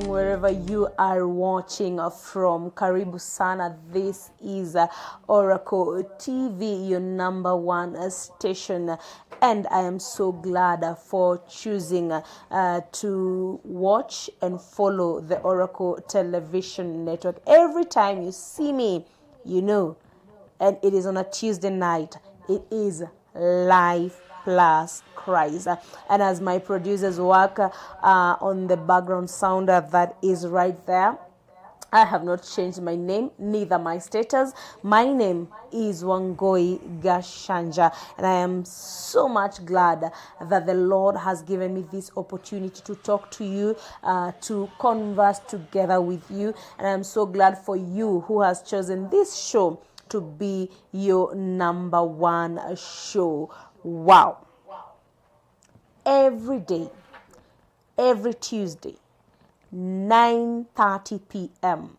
morning, wherever you are watching from. Karibu sana. This is Oracle TV, your number one station. And I am so glad for choosing to watch and follow the Oracle Television Network. Every time you see me, you know, and it is on a Tuesday night, it is live plus Christ. And as my producers work on the background sounder that is right there, I have not changed my name, neither my status. My name is Wangui Gachanja, and I am so much glad that the Lord has given me this opportunity to talk to you, to converse together with you. And I'm so glad for you who has chosen this show to be your number one show. Wow. Every day, every Tuesday, 9:30 p.m.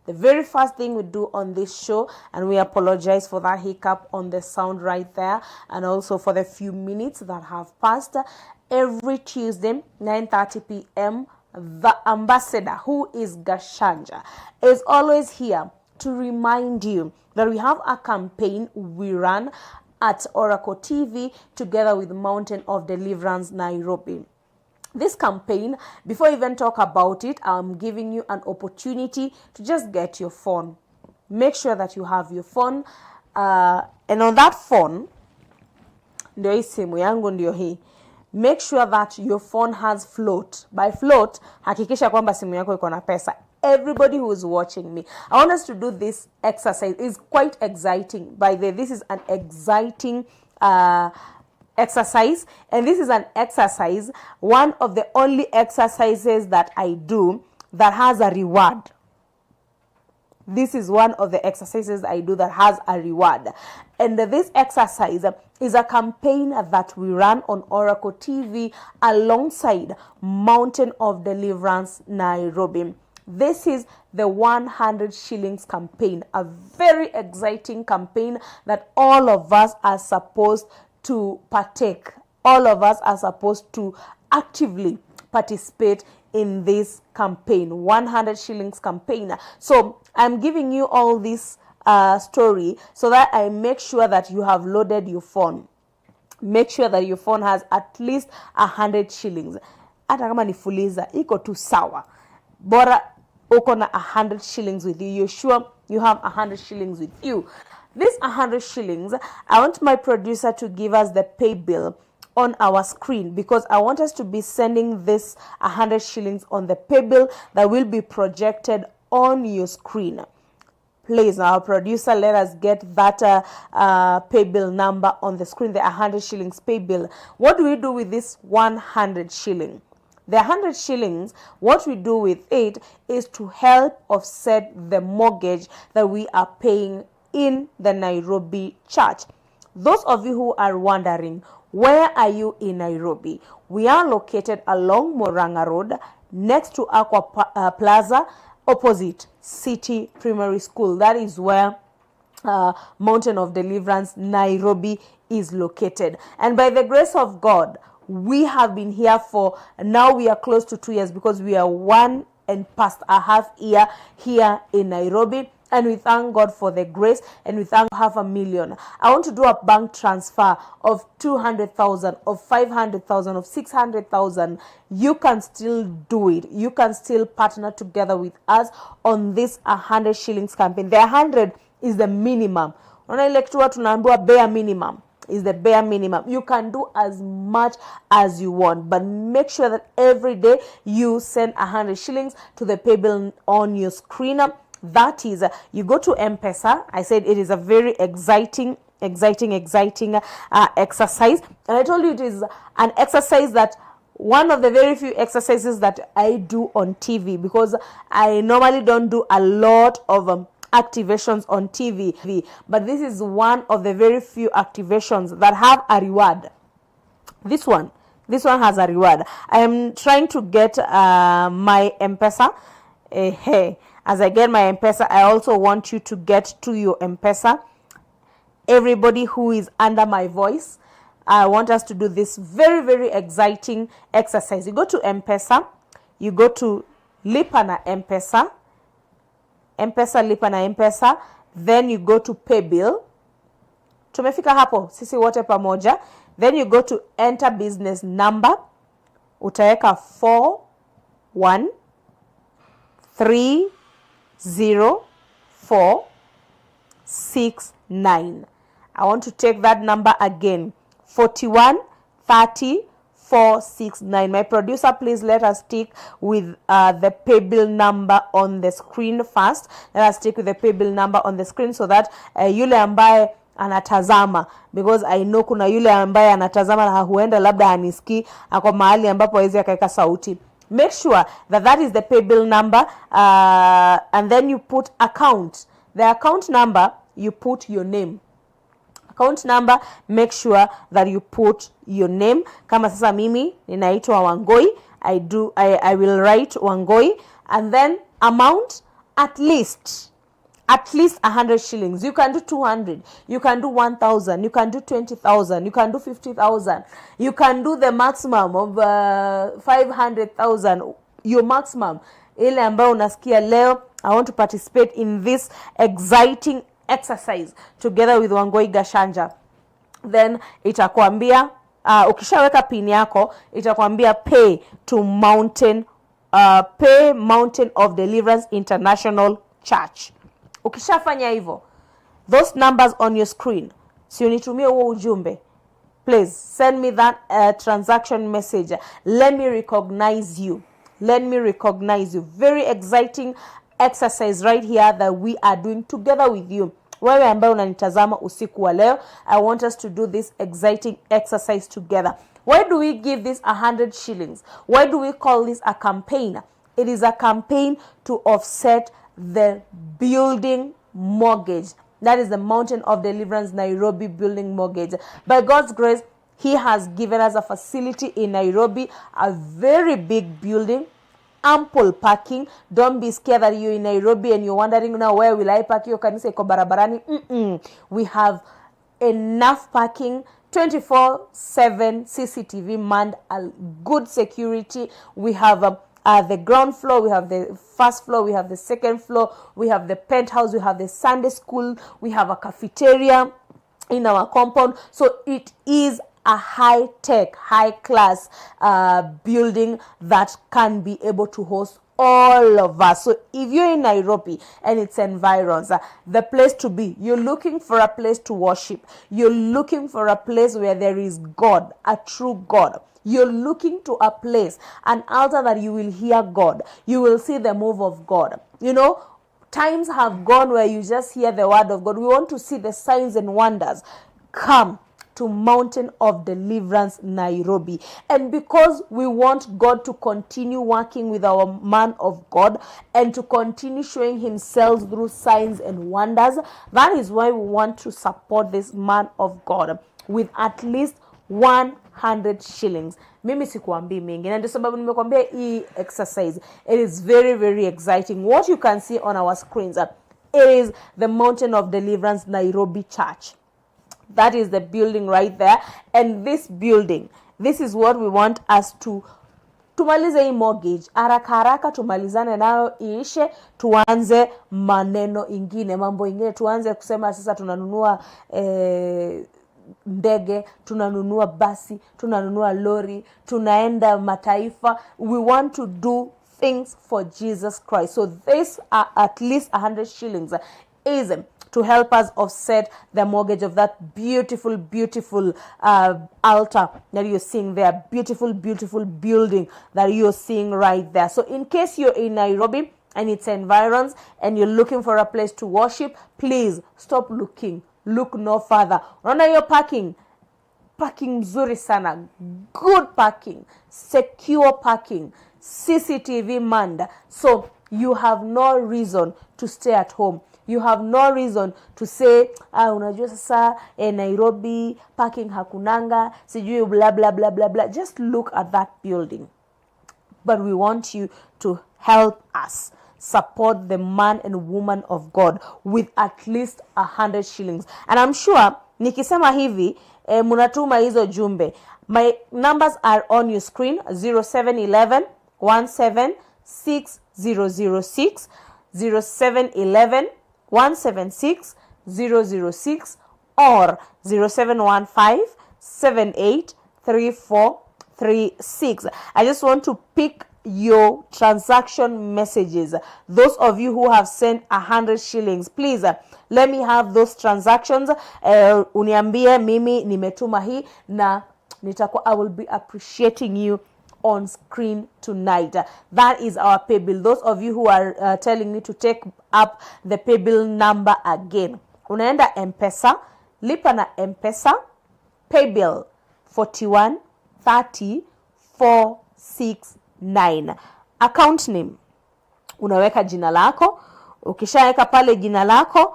The very first thing we do on this show, and we apologize for that hiccup on the sound right there, and also for the few minutes that have passed. Every Tuesday, 9:30 p.m., the ambassador, who is Gachanja, is always here to remind you that we have a campaign we run at Oracle TV together with Mountain of Deliverance Nairobi. This campaign, before I even talk about it, I'm giving you an opportunity to just get your phone. Make sure that you have your phone, and on that phone, ndio hii simu yangu ndio hii. Make sure that your phone has float. By float, hakikisha kwamba simu yako iko na pesa. Everybody who is watching me, I want us to do this exercise. It's quite exciting. By the way, this is an exciting exercise, and this is an exercise, one of the only exercises that I do that has a reward. This is one of the exercises I do that has a reward. And this exercise is a campaign that we run on Oracle TV alongside Mountain of Deliverance Nairobi. This is the 100 shillings campaign, a very exciting campaign that all of us are supposed to partake. All of us are supposed to actively participate in this campaign, 100 shillings campaign. So I'm giving you all this story so that I make sure that you have loaded your phone. Make sure that your phone has at least 100 shillings. Hata kama ni fuliza, iko tu sawa. Bora uko na 100 shillings with you. You're sure you have 100 shillings with you. This 100 shillings, I want my producer to give us the pay bill on our screen, because I want us to be sending this 100 shillings on the pay bill that will be projected on your screen. Please, our producer, let us get that pay bill number on the screen, the 100 shillings pay bill. What do we do with this 100 shilling? The 100 shillings, what we do with it is to help offset the mortgage that we are paying in the Nairobi church. Those of you who are wondering, where are you in Nairobi? We are located along Moranga Road, next to Aqua Plaza, opposite City Primary School. That is where Mountain of Deliverance Nairobi is located. And by the grace of God, we have been here for, now we are close to 2 years, because we are 1 and past a half year here in Nairobi. And we thank God for the grace, and we thank 500,000. I want to do a bank transfer of 200,000, of 500,000, of 600,000. You can still do it. You can still partner together with us on this 100 shillings campaign. The 100 is the minimum. Unaelektua tunaambiwa bare minimum is the bare minimum. You can do as much as you want, but make sure that every day you send 100 shillings to the pay bill on your screen. That is, you go to M-Pesa. I said it is a very exciting exercise. And I told you it is an exercise that, one of the very few exercises that I do on TV, because I normally don't do a lot of activations on TV. But this is one of the very few activations that have a reward. This one has a reward. I am trying to get my M-Pesa. Hey. As I get my M-Pesa, I also want you to get to your M-Pesa. Everybody who is under my voice, I want us to do this very, very exciting exercise. You go to M-Pesa, you go to lipa na M-Pesa. M-Pesa, lipa na M-Pesa. Then you go to pay bill. Tumefika hapo sisi wote pamoja. Then you go to enter business number. Utaweka 4130469. I want to take that number again. 4130469. My producer, please let us stick with the pay bill number on the screen first. Let us stick with the pay bill number on the screen so that yule ambaye anatazama, because I know kuna yule ambaye anatazama na huenda labda hanisikii, ako mahali ambapo hawezi akaweka sauti. Make sure that that is the pay bill number, and then you put account. The account number, you put your name. Account number, make sure that you put your name. Kama sasa mimi ninaitwa Wangui, I will write Wangui, and then amount at least 100 shillings. You can do 200, you can do 1,000, you can do 20,000, you can do 50,000, you can do the maximum of 500,000. Your maximum ile ambayo unasikia leo, I want to participate in this exciting exercise together with Wangui Gachanja. Then itakwambia ukishaweka pin yako itakwambia pay Mountain of Deliverance International Church. Ukishafanya hivyo, those numbers on your screen, si unitumie huo ujumbe, please send me that transaction message. Let me recognize you. Very exciting exercise right here that we are doing together with you. Wewe ambaye unanitazama usiku wa leo, I want us to do this exciting exercise together. Why do we give this 100 shillings? Why do we call this a campaign? It is a campaign to offset the building mortgage. That is the Mountain of Deliverance Nairobi building mortgage. By God's grace, He has given us a facility in Nairobi, a very big building, ample parking. Don't be scared that you're in Nairobi and you're wondering now, where will I park? You can say ko barabarani. We have enough parking, 24/7 CCTV manned, good security. We have the ground floor, we have the first floor, we have the second floor, we have the penthouse, we have the Sunday school, we have a cafeteria in our compound. So it is a high-tech, high-class building that can be able to host all of us. So if you're in Nairobi and its environs, the place to be, you're looking for a place to worship, you're looking for a place where there is God, a true God, you're looking to a place, an altar that you will hear God, you will see the move of God. You know, times have gone where you just hear the word of God. We want to see the signs and wonders. Come to Mountain of Deliverance Nairobi. And because we want God to continue working with our man of God and to continue showing himself through signs and wonders, that is why we want to support this man of God with at least 100 shillings. Mimi sikuambii mingi, na ndio sababu nimekuambia hii exercise, it is very, very exciting. What you can see on our screens, it is the Mountain of Deliverance Nairobi Church. That is the building right there. And this building, this is what we want us to tumalize hii mortgage. Haraka haraka tumalizane nayo iishe, tuanze maneno ingine, mambo ingine. Tuanze kusema sasa tunanunua ndege, tunanunua basi, tunanunua lori, tunaenda mataifa. We want to do things for Jesus Christ. So this at least 100 shillings is to help us offset the mortgage of that beautiful, beautiful altar that you're seeing there. Beautiful, beautiful building that you're seeing right there. So in case you're in Nairobi and its environs and you're looking for a place to worship, please stop looking. Look no further. Unaona hiyo parking mzuri sana, good parking, secure parking, CCTV manned. So you have no reason to stay at home. You have no reason to say, unajua sasa Nairobi parking hakunanga, sijui blah blah blah blah blah. Just look at that building. But we want you to help us support the man and woman of God with at least 100 shillings. And I'm sure nikisema hivi munatuma hizo jumbe. My numbers are on your screen: 0711 17 6006, 0711 176 006, or 0715 783436. I just want to pick your transaction messages. Those of you who have sent 100 shillings, please let me have those transactions. Uniambie mimi nimetuma hii na I will be appreciating you on screen tonight. That is our pay bill. Those of you who are telling me to take up the pay bill number again, unaenda M-Pesa, lipa na M-Pesa, pay bill 4130469. Account name, unaweka jina lako. Ukishaweka pale jina lako,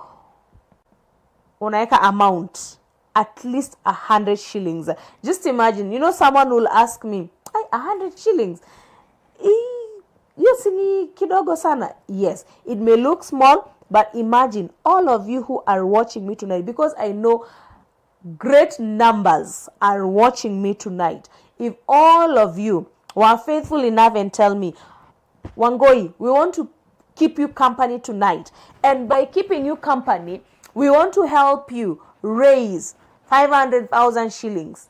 unaweka amount, at least 100 shillings. Just imagine, someone will ask me, 100 shillings, yes, ni kidogo sana. Yes, it may look small, but imagine all of you who are watching me tonight, because I know great numbers are watching me tonight. If all of you were faithful enough and tell me, Wangui, we want to keep you company tonight, and by keeping you company, we want to help you raise 500,000 shillings.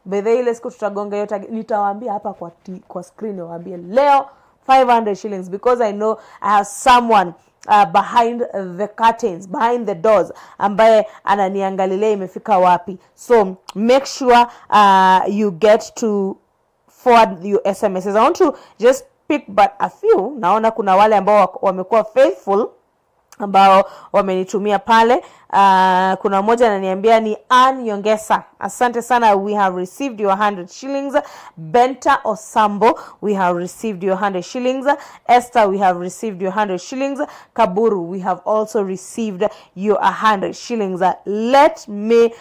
Bedhe ile siku tutagonga yote, nitawaambia hapa kwa screen, waambie leo 500 shillings, because I know I have someone behind the curtains, behind the doors, ambaye ananiangalilia imefika wapi. So make sure you get to forward your SMSs. I want to just pick but a few. Naona kuna wale ambao wamekuwa faithful ambao wamenitumia pale. Kuna mmoja ananiambia ni Ann Yongesa, asante sana, we have received your 100 shillings. Benta Osambo, we have received your 100 shillings. Esther, we have received your 100 shillings. Kaburu, we have also received your 100 shillings. Let me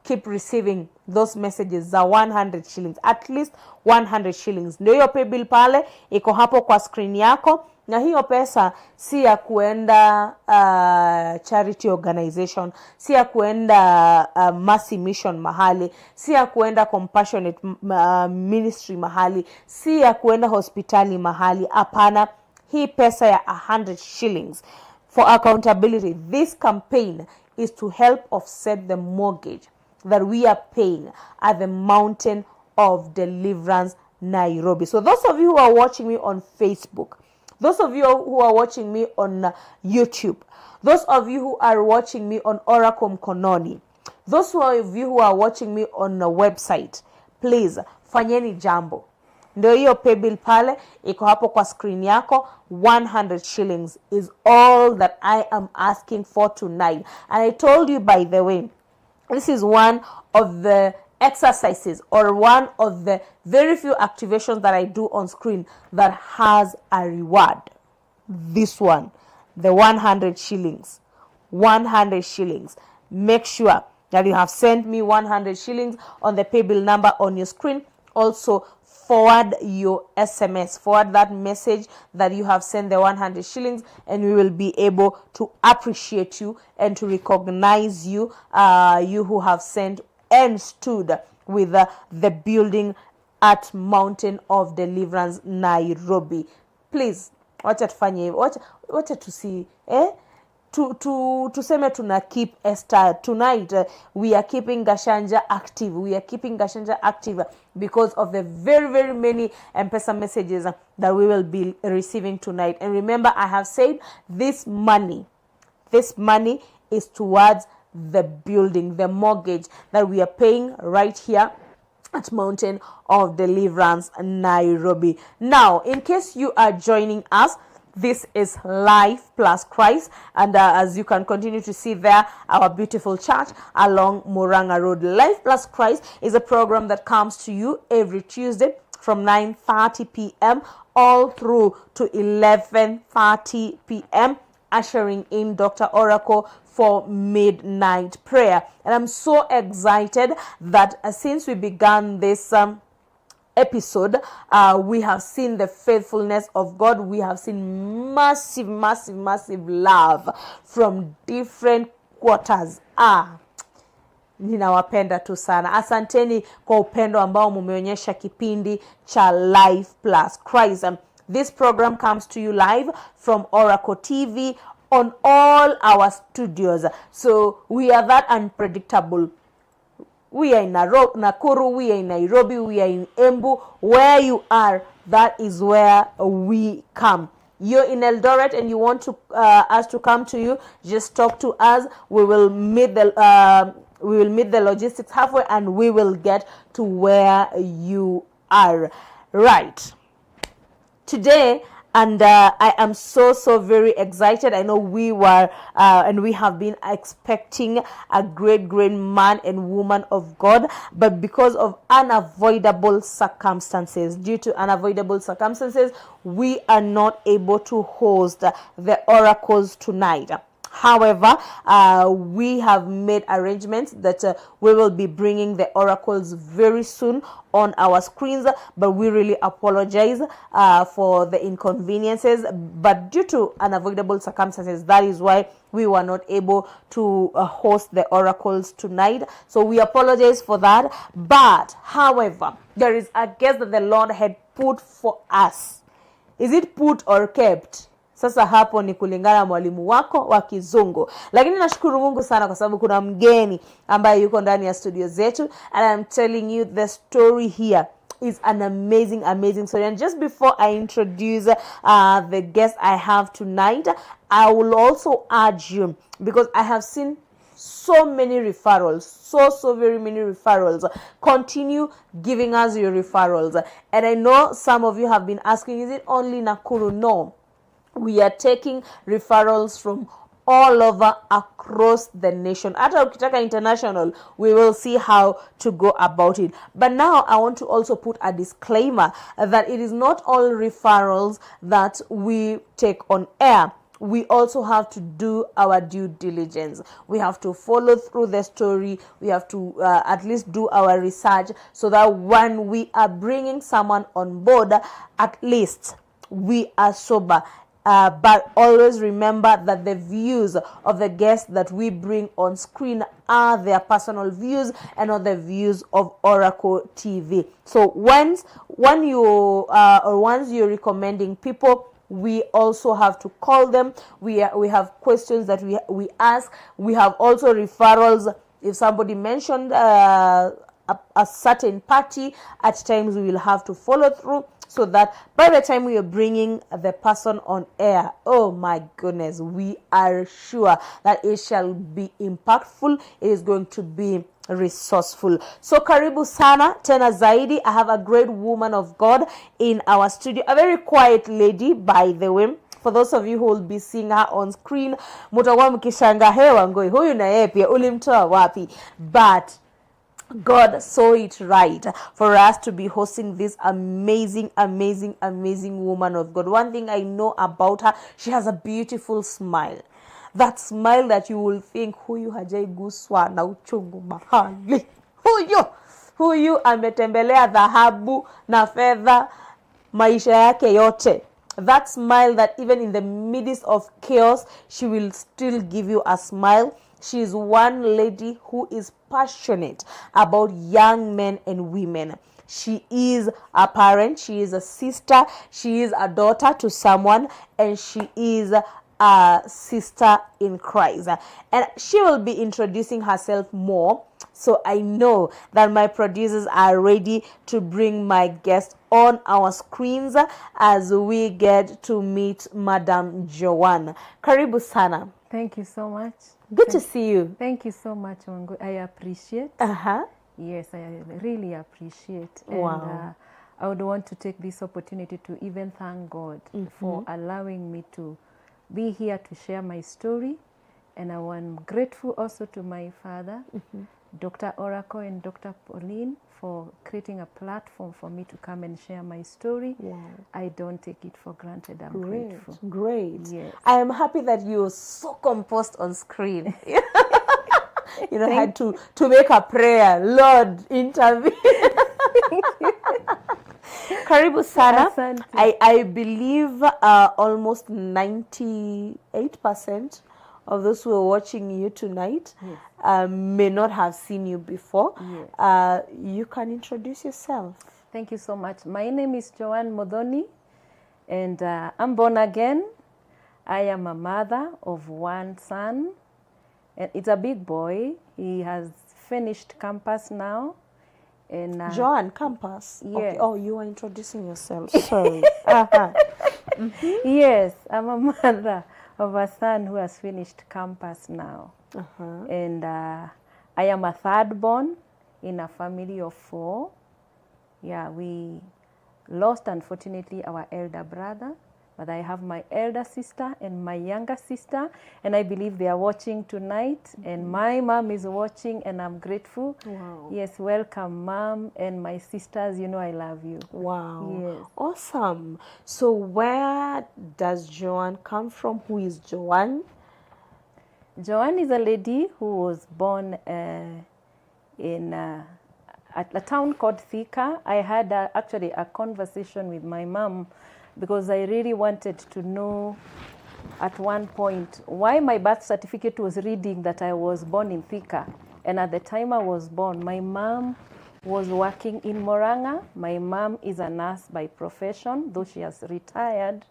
keep receiving those messages za 100 shillings, at least 100 shillings. Ndio hiyo pay bill pale iko hapo kwa screen yako, na hiyo pesa si ya kuenda charity organization, si ya kuenda Mercy Mission mahali, si ya kuenda Compassionate Ministry mahali, si ya kuenda hospitali mahali. Hapana, hii pesa ya 100 shillings for accountability. This campaign is to help offset the mortgage that we are paying at the Mountain of Deliverance, Nairobi. So those of you who are watching me on Facebook, those of you who are watching me on YouTube, those of you who are watching me on Oracle Mkononi, those of you who are watching me on a website, please fanyeni jambo. Ndio hiyo pay bill pale iko hapo kwa screen yako. 100 shillings is all that I am asking for tonight. And I told you, by the way, this is one of the exercises or one of the very few activations that I do on screen that has a reward. This one, the 100 shillings. 100 shillings. Make sure that you have sent me 100 shillings on the pay bill number on your screen. Also, forward your SMS, forward that message that you have sent the 100 shillings, and we will be able to appreciate you and to recognize you, you who have sent and stood with the building at Mountain of Deliverance, Nairobi. Please, wacha tufanye hivyo, wacha tusi tuseme tuna keep Esther tonight. We are keeping Gachanja active. We are keeping Gachanja active because of the very, very many M-Pesa messages that we will be receiving tonight. And remember, I have said this money is towards the building, the mortgage that we are paying right here at Mountain of Deliverance, Nairobi. Now, in case you are joining us, this is Life Plus Christ, and as you can continue to see there, our beautiful church along Muranga Road. Life Plus Christ is a program that comes to you every Tuesday from 9:30 p.m. all through to 11:30 p.m. ushering in Dr. Oracle for midnight prayer. And I'm so excited that since we began this episode, we have seen the faithfulness of God. We have seen massive love from different quarters. Ninawapenda tu sana. Asanteni kwa upendo ambao mumeonyesha kipindi cha Life Plus Christ. This program comes to you live from Oracle TV on all our studios. So we are that unpredictable. We are in Nakuru, we are in Nairobi, we are in Embu. Where you are, that is where we come. You're in Eldoret and you want to us to come to you, just talk to us. We will meet the logistics halfway and we will get to where you are. Right. Today, and I am so very excited. I know we were and we have been expecting a great man and woman of God, but because of unavoidable circumstances, we are not able to host the oracles tonight. However, we have made arrangements that we will be bringing the oracles very soon on our screens, but we really apologize for the inconveniences. But due to unavoidable circumstances, that is why we were not able to host the oracles tonight. So we apologize for that. But, however, there is a guest that the Lord had put for us. Is it put or kept? Sasa hapo ni kulingana mwalimu wako wa Kizungu. Lakini nashukuru Mungu sana kwa sababu kuna mgeni ambaye yuko ndani ya studio zetu, and I'm telling you the story here is an amazing story. And just before I introduce the guest I have tonight, I will also urge you, because I have seen so many referrals, so very many referrals. Continue giving us your referrals. And I know some of you have been asking, is it only Nakuru? No. We are taking referrals from all over across the nation. Hata ukitaka international, we will see how to go about it. But now I want to also put a disclaimer that it is not all referrals that we take on air. We also have to do our due diligence. We have to follow through the story. We have to at least do our research so that when we are bringing someone on board, at least we are sober. But always remember that the views of the guests that we bring on screen are their personal views and not the views of Oracle TV. So once you're recommending people, we also have to call them. We have questions that we ask. We have also referrals. If somebody mentioned a certain party, at times we will have to follow through, so that by the time we are bringing the person on air, oh my goodness, we are sure that it shall be impactful. It is going to be resourceful. So karibu sana tena zaidi. I have a great woman of God in our studio, a very quiet lady, by the way. For those of you who will be seeing her on screen, mutakuwa mkishanga, hey Wangui, huyu na yeye pia ulimtoa wapi? But God saw it right for us to be hosting this amazing woman of God. One thing I know about her, she has a beautiful smile. That smile that you will think, huyu hajaiguswa na uchungu mahali. Huyu ametembelea dhahabu na fedha maisha yake yote. That smile that even in the midst of chaos, she will still give you a smile. She is one lady who is passionate about young men and women. She is a parent, she is a sister, she is a daughter to someone, and she is a sister in Christ. And she will be introducing herself more. So I know that my producers are ready to bring my guest on our screens as we get to meet Madam Joan. Karibu sana. Thank you so much. Good to see you. Thank you so much, Wangui. I appreciate. Yes, I really appreciate. Wow. And I would want to take this opportunity to even thank God for allowing me to be here to share my story. And I am grateful also to my father, Dr. Oracle and Dr. Pauline, for creating a platform for me to come and share my story. Wow. I don't take it for granted. I'm grateful. Great. Yes. I am happy that you're so composed on screen. I had to make a prayer. Lord, intervene. Karibu sana. I believe almost 98% of those who are watching you tonight may not have seen you before. You can introduce yourself. Thank you so much. My name is Joan Muthoni, And I'm born again. I am a mother of one son. And it's a big boy. He has finished campus now. And Joan, campus. Yes. Okay. Oh, you are introducing yourself. Sorry. Yes, I'm a mother of a son who has finished campus now. And I am a third born in a family of 4. Yeah, we lost, unfortunately, our elder brother. But I have my elder sister and my younger sister, and I believe they are watching tonight. And my mom is watching, and I'm grateful. Wow. Yes, welcome, Mom, and my sisters. You know I love you. Wow. Yes. Awesome. So where does Joan come from? Who is Joan? Joan is a lady who was born in at a town called Thika. I had actually a conversation with my mom because I really wanted to know at one point why my birth certificate was reading that I was born in Thika. And at the time I was born, my mom was working in Moranga. My mom is a nurse by profession, though she has retired.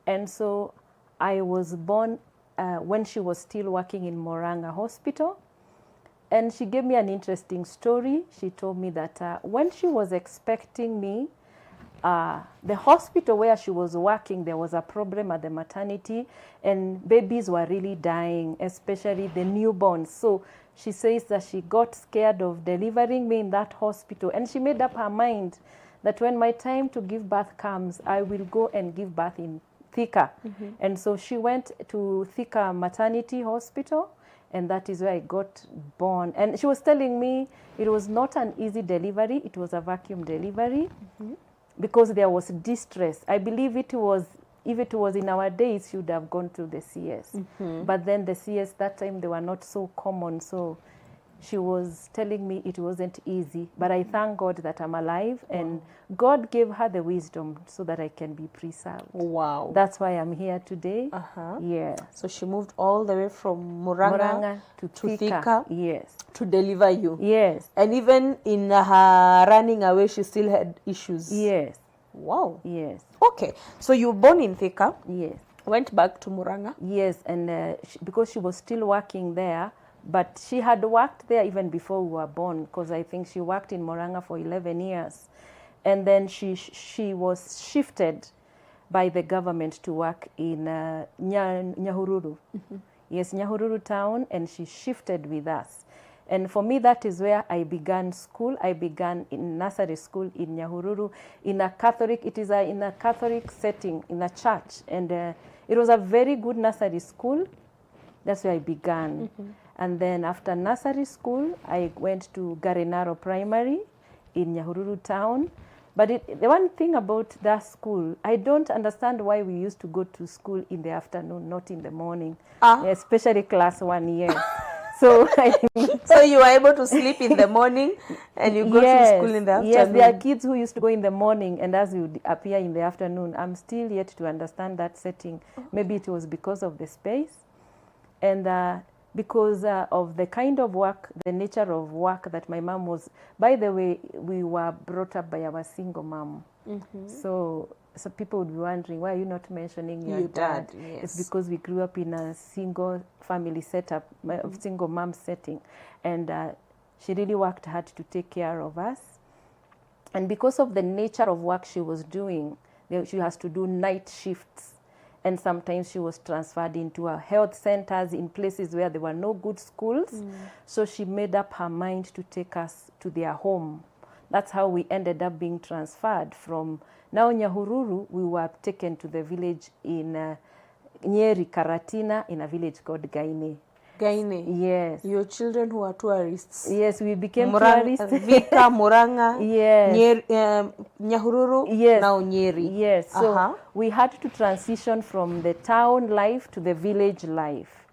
And so I was born when she was still working in Moranga Hospital. And she gave me an interesting story. She told me that when she was expecting me, the hospital where she was working, there was a problem at the maternity, and babies were really dying, especially the newborns. So she says that she got scared of delivering me in that hospital, and she made up her mind that when my time to give birth comes, I will go and give birth in Thika. And so she went to Thika Maternity Hospital, and that is where I got born. And she was telling me it was not an easy delivery, it was a vacuum delivery. Because there was distress. I believe if it was in our days, she would have gone to the CS. But then the CS, that time, they were not so common. So she was telling me it wasn't easy. But I thank God that I'm alive. And God gave her the wisdom so that I can be preserved. Wow. That's why I'm here today. Yeah. So she moved all the way from Moranga to Thika. Yes. To deliver you. Yes. And even in her running away, she still had issues. Yes. Wow. Yes. Okay. So you were born in Thika. Yes. Went back to Moranga. Yes, and because she was still working there, but she had worked there even before we were born, because I think she worked in Moranga for 11 years. And then she was shifted by the government to work in Nyahururu. Yes, Nyahururu town, and she shifted with us. And for me, that is where I began school. I began in nursery school in Nyahururu, in a Catholic, in a Catholic setting, in a church. And it was a very good nursery school. That's where I began. And then after nursery school, I went to Garenaro Primary in Nyahururu town. But the one thing about that school, I don't understand why we used to go to school in the afternoon, not in the morning, especially class 1 year. So, so you were able to sleep in the morning and you go to school in the afternoon? Yes, there are kids who used to go in the morning and as you would appear in the afternoon. I'm still yet to understand that setting. Maybe it was because of the space and because of the kind of work, the nature of work that my mom was. By the way, we were brought up by our single mom. So people would be wondering, why are you not mentioning your dad? Yes. It's because we grew up in a single family setup, single mom setting. And she really worked hard to take care of us. And because of the nature of work she was doing, she has to do night shifts. And sometimes she was transferred into health centers in places where there were no good schools. So she made up her mind to take us to their home. That's how we ended up being transferred from now Nyahururu. We were taken to the village in Nyeri, Karatina, in a village called Gaine. Gaine. Yes. Your children who are tourists. Yes, we became tourists. Vika, Moranga, yes. Nyahururu, yes. now Nyeri. Yes, so we had to transition from the town life to the village life.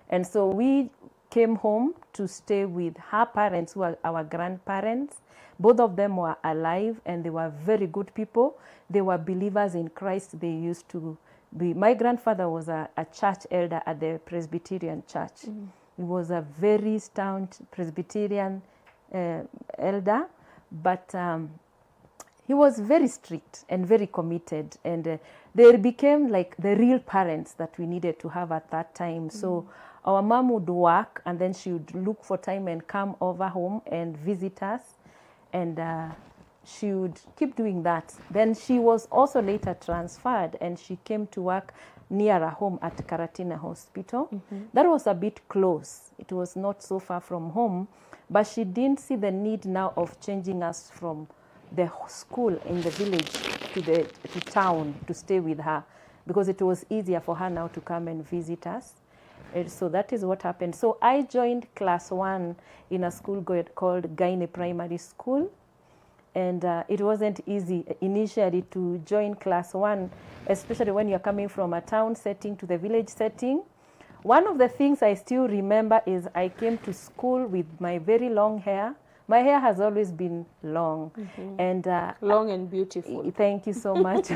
And so we came home to stay with her parents, who are our grandparents. Both of them were alive and they were very good people. They were believers in Christ. They used to be. My grandfather was a church elder at the Presbyterian church. He was a very stout Presbyterian elder, but he was very strict and very committed, and they became like the real parents that we needed to have at that time. So our mom would work, and then she would look for time and come over home and visit us, and she would keep doing that. Then she was also later transferred, and she came to work near her home at Karatina Hospital. That was a bit close. It was not so far from home, but she didn't see the need now of changing us from the school in the village to town to stay with her, because it was easier for her now to come and visit us. And so that is what happened. So I joined class 1 in a school called Gaine Primary School. And it wasn't easy initially to join class 1, especially when you're coming from a town setting to the village setting. One of the things I still remember is I came to school with my very long hair. My hair has always been long. And long and beautiful. Thank you so much.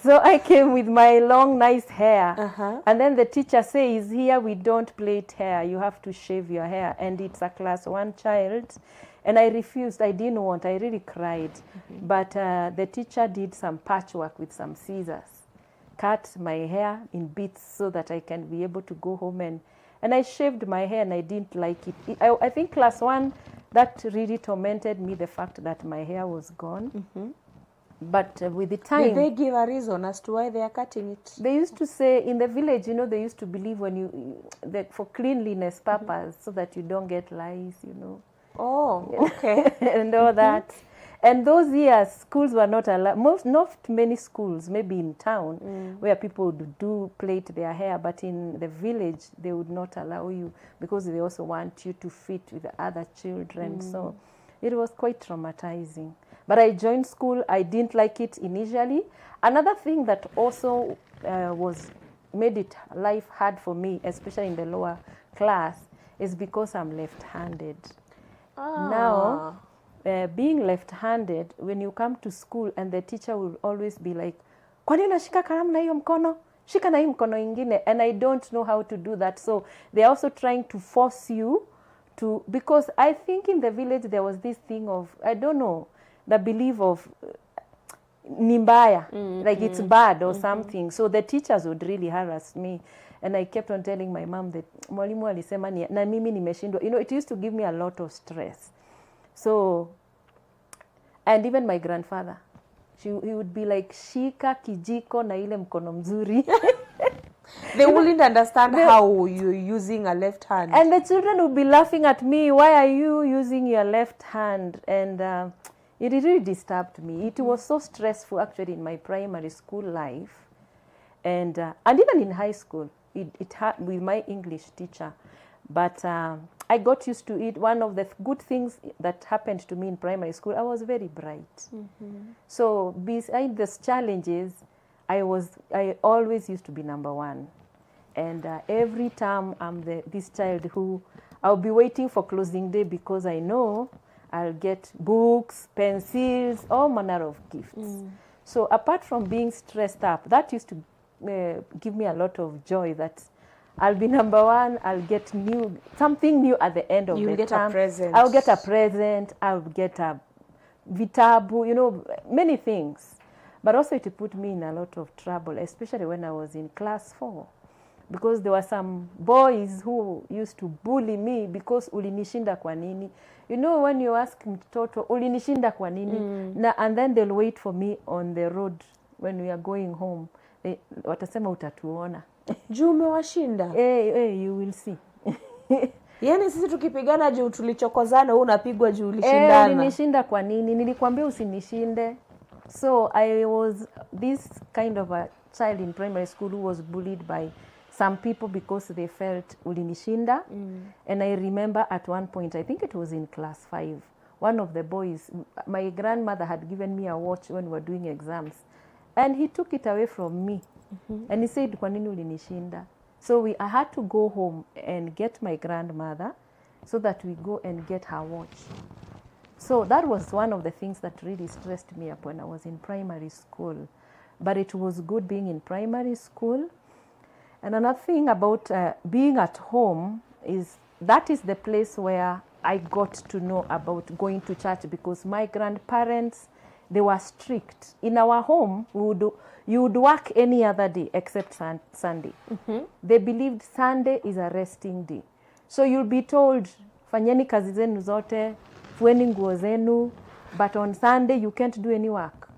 So I came with my long, nice hair. And then the teacher says, here we don't plait hair. You have to shave your hair. And it's a class 1 child. And I refused. I didn't want. I really cried. But the teacher did some patchwork with some scissors, cut my hair in bits so that I can be able to go home. And I shaved my hair, and I didn't like it. I think class 1, that really tormented me, the fact that my hair was gone. But with the time... Did they give a reason as to why they are cutting it? They used to say, in the village, you know, they used to believe that for cleanliness purpose, so that you don't get lice, you know. Oh, okay. And all that. And those years, schools were not allowed, not many schools, maybe in town, where people would do plait their hair, but in the village, they would not allow you, because they also want you to fit with the other children. So it was quite traumatizing. But I joined school. I didn't like it initially. Another thing that also made it life hard for me, especially in the lower class, is because I'm left-handed. Now, being left-handed, when you come to school, and the teacher will always be like, kwani unashika kalamu na hiyo mkono? Shika na hii mkono ingine. And I don't know how to do that. So they're also trying to force you to, because I think in the village there was this thing of, I don't know, the belief of nimbaya, like it's bad or something. So the teachers would really harass me. And I kept on telling my mom that mwalimu alisema na mimi nimeshindwa. You know, it used to give me a lot of stress. So, and even my grandfather, he would be like, shika kijiko na ile mkono mzuri. They wouldn't understand how you're using a left hand. And the children would be laughing at me, why are you using your left hand? And it really disturbed me. It was so stressful actually in my primary school life. And even in high school. It had with my English teacher, but I got used to it. One of the good things that happened to me in primary school, I was very bright. So beside these challenges, I always used to be number 1, and every time I'm this child who I'll be waiting for closing day, because I know I'll get books, pencils, all manner of gifts. So apart from being stressed up, that used to give me a lot of joy that I'll be number 1, I'll get something new at the end of the term. You'll get a present. I'll get a present, I'll get a vitabu, you know, many things. But also it put me in a lot of trouble, especially when I was in class 4. Because there were some boys who used to bully me because ulinishinda kwa nini. You know, when you ask mtoto, ulinishinda kwa nini? And then they'll wait for me on the road when we are going home. Watasema utatuona. Juu umewashinda? You will see. Yaani sisi tukipigana juu tulichokozana, unapigwa juu ulishindana. Ulinishinda kwa nini? Nilikwambia usinishinde. So I was this kind of a child in primary school who was bullied by some people because they felt ulinishinda. And I remember at one point, I think it was in class 5, one of the boys, my grandmother had given me a watch when we were doing exams. And he took it away from me. And he said, kwa nini ulinishinda? So I had to go home and get my grandmother so that we go and get her watch. So that was one of the things that really stressed me up when I was in primary school. But it was good being in primary school. And another thing about being at home is that is the place where I got to know about going to church, because my grandparents they were strict. In our home, you would work any other day except Sunday. They believed Sunday is a resting day. So you'll be told, fanyeni kazi zenu zote, fueni nguo zenu, but on Sunday you can't do any work.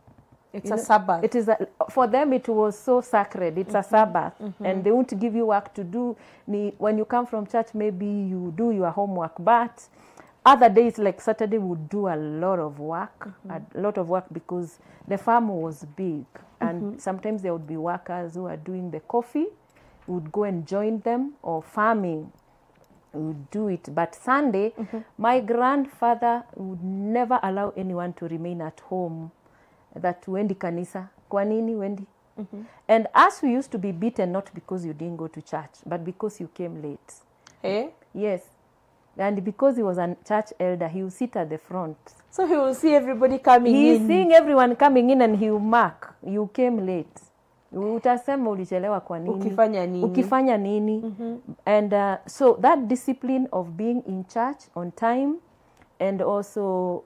It's a Sabbath. It is for them it was so sacred. It's a Sabbath, and they won't give you work to do. When you come from church, maybe you do your homework, but other days like Saturday would do a lot of work, because the farm was big, and sometimes there would be workers who are doing the coffee, would go and join them, or farming would do it. But Sunday, my grandfather would never allow anyone to remain at home. That wendi kanisa, kwa nini wendi? And us, we used to be beaten not because you didn't go to church, but because you came late. Eh? Yes. And because he was a church elder, he would sit at the front. So he will see everybody coming in. He's seeing everyone coming in, and he will mark, you came late. Utasema ulichelewa kwa nini? Ukifanya nini? And so that discipline of being in church on time, and also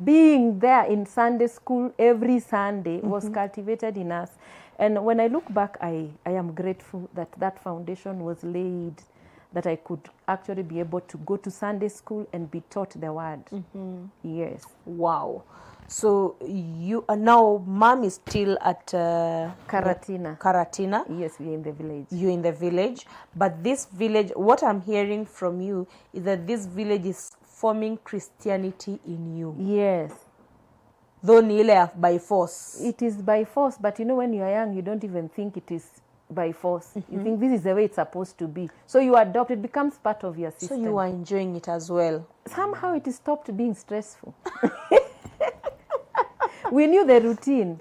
being there in Sunday school every Sunday was cultivated in us. And when I look back, I am grateful that that foundation was laid, that I could actually be able to go to Sunday school and be taught the word. Yes. Wow. So you are now, mom is still at Karatina. Karatina. Yes, we're in the village. You're in the village. But this village, what I'm hearing from you is that this village is forming Christianity in you. Yes. Though nile by force. It is by force, but you know, when you are young, you don't even think it is by force. You think this is the way it's supposed to be. So you adopt, it becomes part of your system. So you are enjoying it as well. Somehow it stopped being stressful. We knew the routine.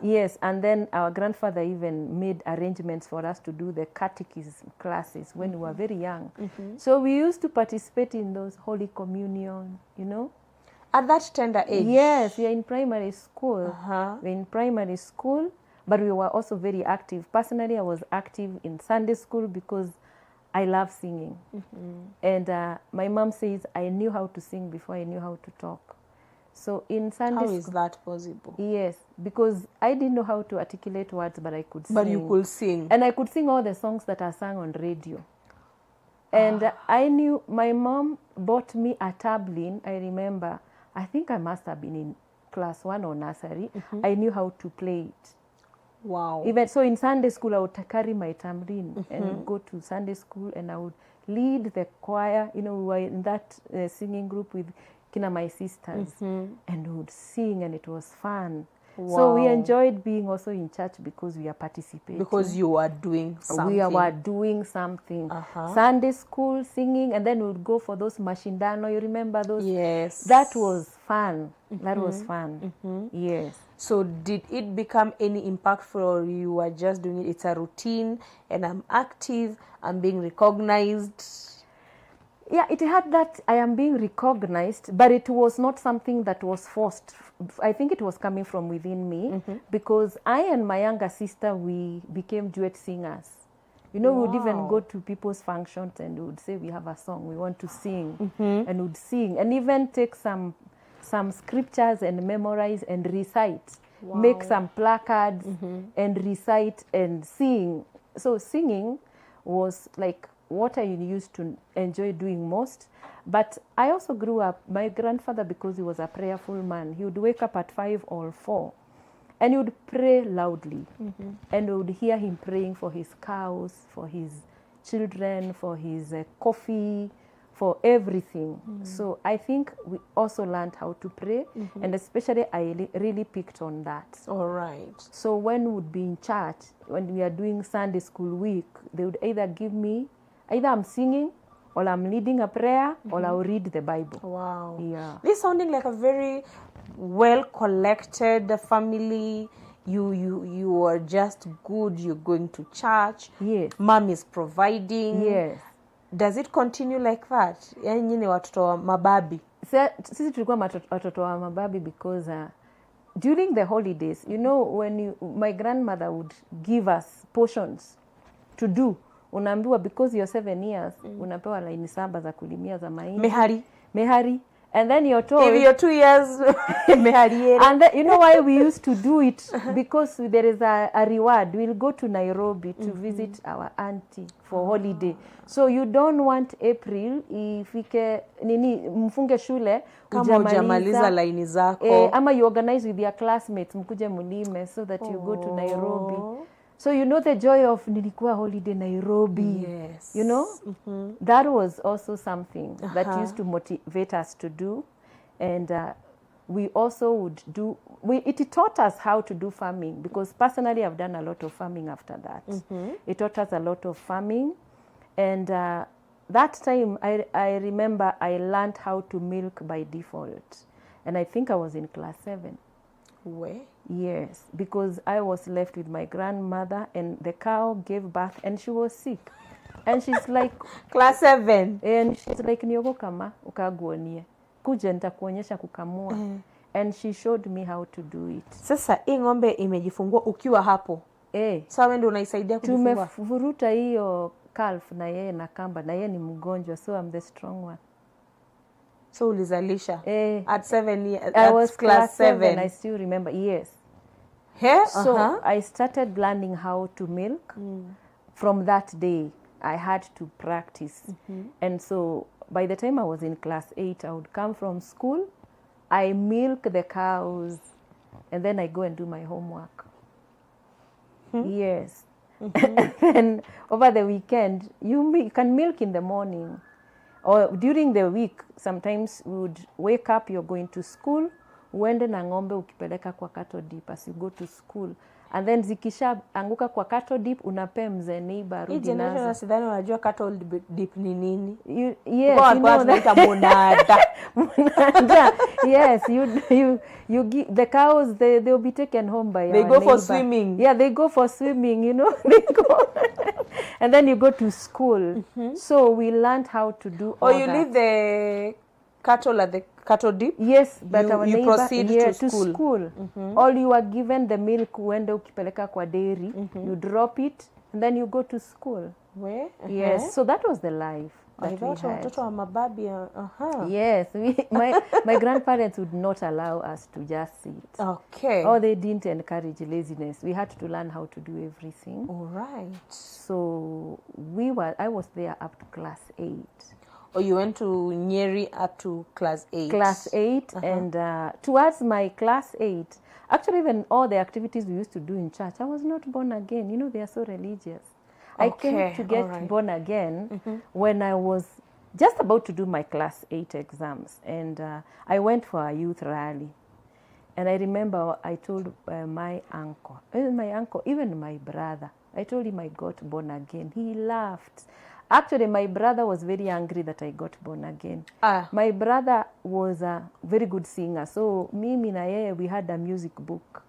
Yes, and then our grandfather even made arrangements for us to do the catechism classes when we were very young. So we used to participate in those Holy Communion, you know. At that tender age? Yes, we are in primary school. We're in primary school, but we were also very active. Personally, I was active in Sunday school because I love singing. And my mom says I knew how to sing before I knew how to talk. So in Sunday How is that possible? Yes, because I didn't know how to articulate words, but I could sing. But you could sing. And I could sing all the songs that are sung on radio. And I knew, my mom bought me a tambourine. I remember, I think I must have been in class 1 or nursery. I knew how to play it. Wow. Even so, in Sunday school, I would carry my tambourine and go to Sunday school, and I would lead the choir. You know, we were in that singing group with my sisters, and we would sing, and it was fun. Wow. So we enjoyed being also in church because we are participating. Because you are doing something. We were doing something. Sunday school, singing, and then we would go for those mashindano. You remember those? Yes. That was fun. That was fun. Yes. So did it become any impactful, or you were just doing it? It's a routine, and I'm active, I'm being recognized. Yeah, it had that I am being recognized, but it was not something that was forced. I think it was coming from within me, because I and my younger sister, we became duet singers. You know, we would even go to people's functions and we would say, we have a song, we want to sing, and would sing, and even take some scriptures and memorize and recite, make some placards and recite and sing. So singing was like what I used to enjoy doing most. But I also grew up, my grandfather, because he was a prayerful man, he would wake up at 5 or 4 and he would pray loudly. And we would hear him praying for his cows, for his children, for his coffee, for everything. So I think we also learned how to pray, and especially I really picked on that. All right. So when we would be in church, when we are doing Sunday school week, they would either give me, either I'm singing, or I'm leading a prayer, or I'll read the Bible. Wow. Yeah. This is sounding like a very well-collected family. You are just good. You're going to church. Yes. Mom is providing. Yes. Does it continue like that? Yani nyinyi watoto wa mababi. Sisi tulikuwa watoto wa mababi because during the holidays, you know, when my grandmother would give us portions to do. Unaambiwa because you're 7 years, unapewa laini 7 za kulimia za mahindi. Mehari. And then you're told... If you're 2 years, mehariere. And then, you know why we used to do it? Because there is a reward. We'll go to Nairobi to visit our auntie for holiday. So you don't want April ifike nini mfunge shule Kama hujamaliza laini zako. Ama you organize with your classmates mkuje mulime so that you go to Nairobi. So you know the joy of nilikuwa holiday Nairobi. Yes. You know? That was also something that used to motivate us to do. And we also would do... It taught us how to do farming, because personally I've done a lot of farming after that. It taught us a lot of farming. And that time I remember I learned how to milk by default. And I think I was in class 7. Where? Yes, because I was left with my grandmother and the cow gave birth and she was sick. And she's like... Class 7. And she's like, niogo kama ukaguonie. Kuja nitakuonyesha kukamua. And she showed me how to do it. Sasa hii ng'ombe imejifungua ukiwa hapo. Sasa wewe ndio unaisaidia kujifungua. Tumevuruta hiyo calf na yeye na kamba na yeye ni mgonjwa, so I'm the strong one. So ulizalisha at 7 years. I was class 7. I still remember. Yes. So I started learning how to milk. From that day, I had to practice. And so by the time I was in class 8, I would come from school, I milk the cows, and then I go and do my homework. Yes. And then over the weekend, you can milk in the morning. Or during the week, sometimes we would wake up, you're going to school, uende na ng'ombe ukipeleka kwa cattle dip as you go to school. And then zikisha anguka kwa cattle dip, unape mzee neighbor rudi nazo. Na sidhani unajua cattle dip ni nini. Yes, you know that. Monada. Yes, you give the cows, they'll be taken home by They our go neighbor. for swimming. Yeah, they go for swimming, you know. They go. And then you go to school. So we learned how to do all that. You leave the cattle at the cattle dip? Yes, but our neighbor proceed to school. All you are given the milk uende ukipeleka kwa dairy, you drop it and then you go to school. Where? Yes, so that was the life that we had. Watoto wa mababi. Yes, my grandparents would not allow us to just sit. Okay. Or they didn't encourage laziness. We had to learn how to do everything. All right. So I was there up to class 8. Or you went to Nyeri up to class 8? Class 8, and towards my class 8, actually even all the activities we used to do in church, I was not born again. You know, they are so religious. I came to get born again when I was just about to do my class 8 exams. And I went for a youth rally. And I remember I told my uncle, even my brother, I told him I got born again. He laughed. Actually, my brother was very angry that I got born again. My brother was a very good singer. So mimi na yeye, we had a music book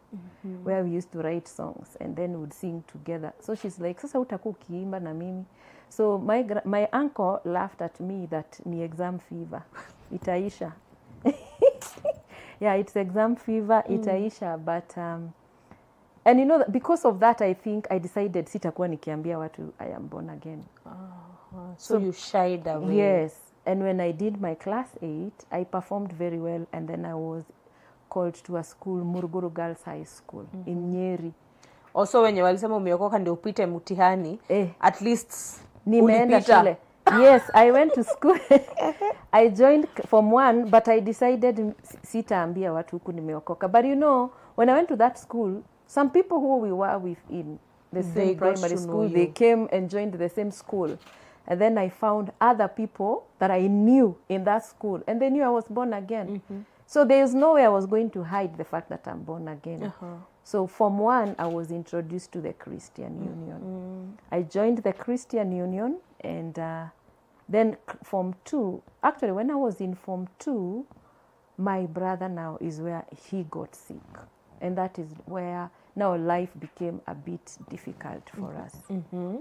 where we used to write songs and then would sing together. So she's like, sasa utakuwa ukiimba na mimi. So my uncle laughed at me that ni exam fever. Itaisha. Yeah, it's exam fever. Itaisha. But... and you know, because of that, I think I decided sitakuwa nikiambia watu I am born again. So you shied away. Yes. And when I did my class 8, I performed very well. And then I was called to a school, Muruguru Girls High School in Nyeri. Also, when you walisema umeokoka ndio upite mtihani, at least nimeenda shule. Yes, I went to school. I joined Form 1, but I decided sitaambia watu huku nimeokoka. But you know, when I went to that school, some people who we were with in the same primary school, they came and joined the same school. And then I found other people that I knew in that school, and they knew I was born again. So there's no way I was going to hide the fact that I'm born again. So Form 1, I was introduced to the Christian Union. I joined the Christian Union, and then Form 2, actually when I was in Form 2, my brother now is where he got sick. And that is where now life became a bit difficult for us.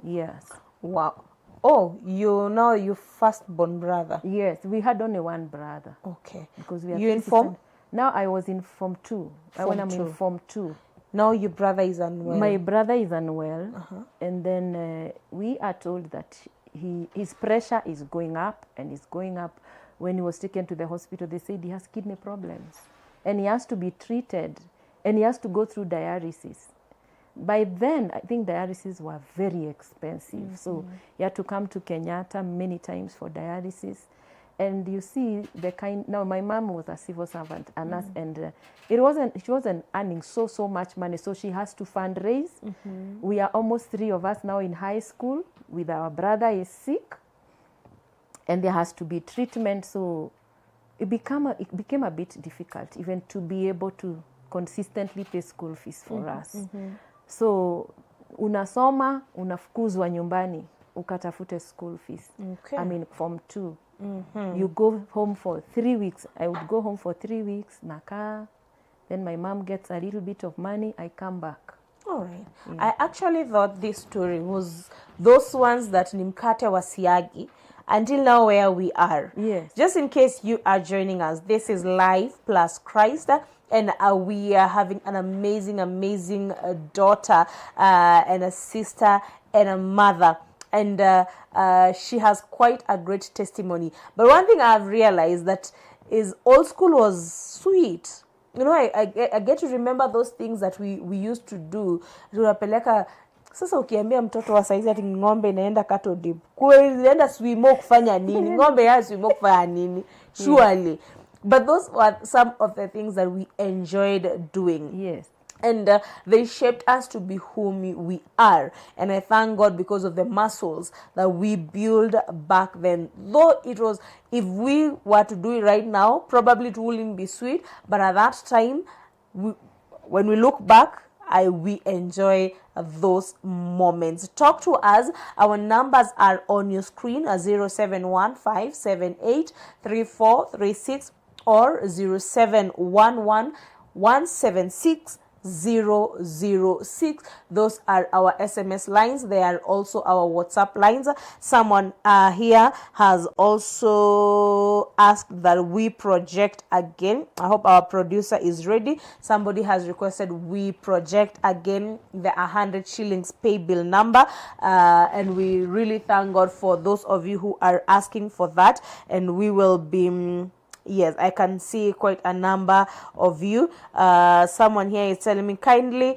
Yes. Wow. Oh, your firstborn brother? Yes, we had only one brother. Okay. Because we are you in Form? Now I was in Form 2. When I'm in Form 2. Now your brother is unwell? My brother is unwell. And then we are told that his pressure is going up and is going up. when he was taken to the hospital, they said he has kidney problems and he has to be treated and he has to go through dialysis. By then, I think dialysis were very expensive. So he had to come to Kenyatta many times for dialysis. And you see now my mom was a civil servant, a nurse, and she wasn't earning so much money. So she has to fundraise. We are almost 3 of us now in high school with our brother is sick. And there has to be treatment. So it became a bit difficult even to be able to consistently pay school fees for us. So unasoma, unafukuzwa nyumbani, ukatafute school fees. Okay. I mean, Form 2. You go home for 3 weeks. I would go home for 3 weeks, naka. Then my mom gets a little bit of money, I come back. All right. Yeah. I actually thought this story was those ones that ni mkate wa siagi until now where we are. Yes. Just in case you are joining us, this is Life Plus Christ. And we are having an amazing daughter and a sister and a mother. And she has quite a great testimony. But one thing I've realized that is old school was sweet. You know, I get to remember those things that we used to do. Tunapeleka sasa ukiambia mtoto wa saizi ati ng'ombe inaenda cattle dip. Kuenda swimo kufanya nini? Ng'ombe ya swimo kufanya nini? Surely. But those were some of the things that we enjoyed doing. Yes. And they shaped us to be whom we are. And I thank God because of the muscles that we built back then. Though it was, if we were to do it right now, probably it wouldn't be sweet. But at that time, when we look back, we enjoy those moments. Talk to us. Our numbers are on your screen, 0715783436 or 0711176006. Those are our SMS lines. They are also our WhatsApp lines. Someone here has also asked that we project again. I hope our producer is ready. Somebody has requested we project again the 100 shillings pay bill number, and we really thank God for those of you who are asking for that, and we will be yes, I can see quite a number of you. Someone here is telling me kindly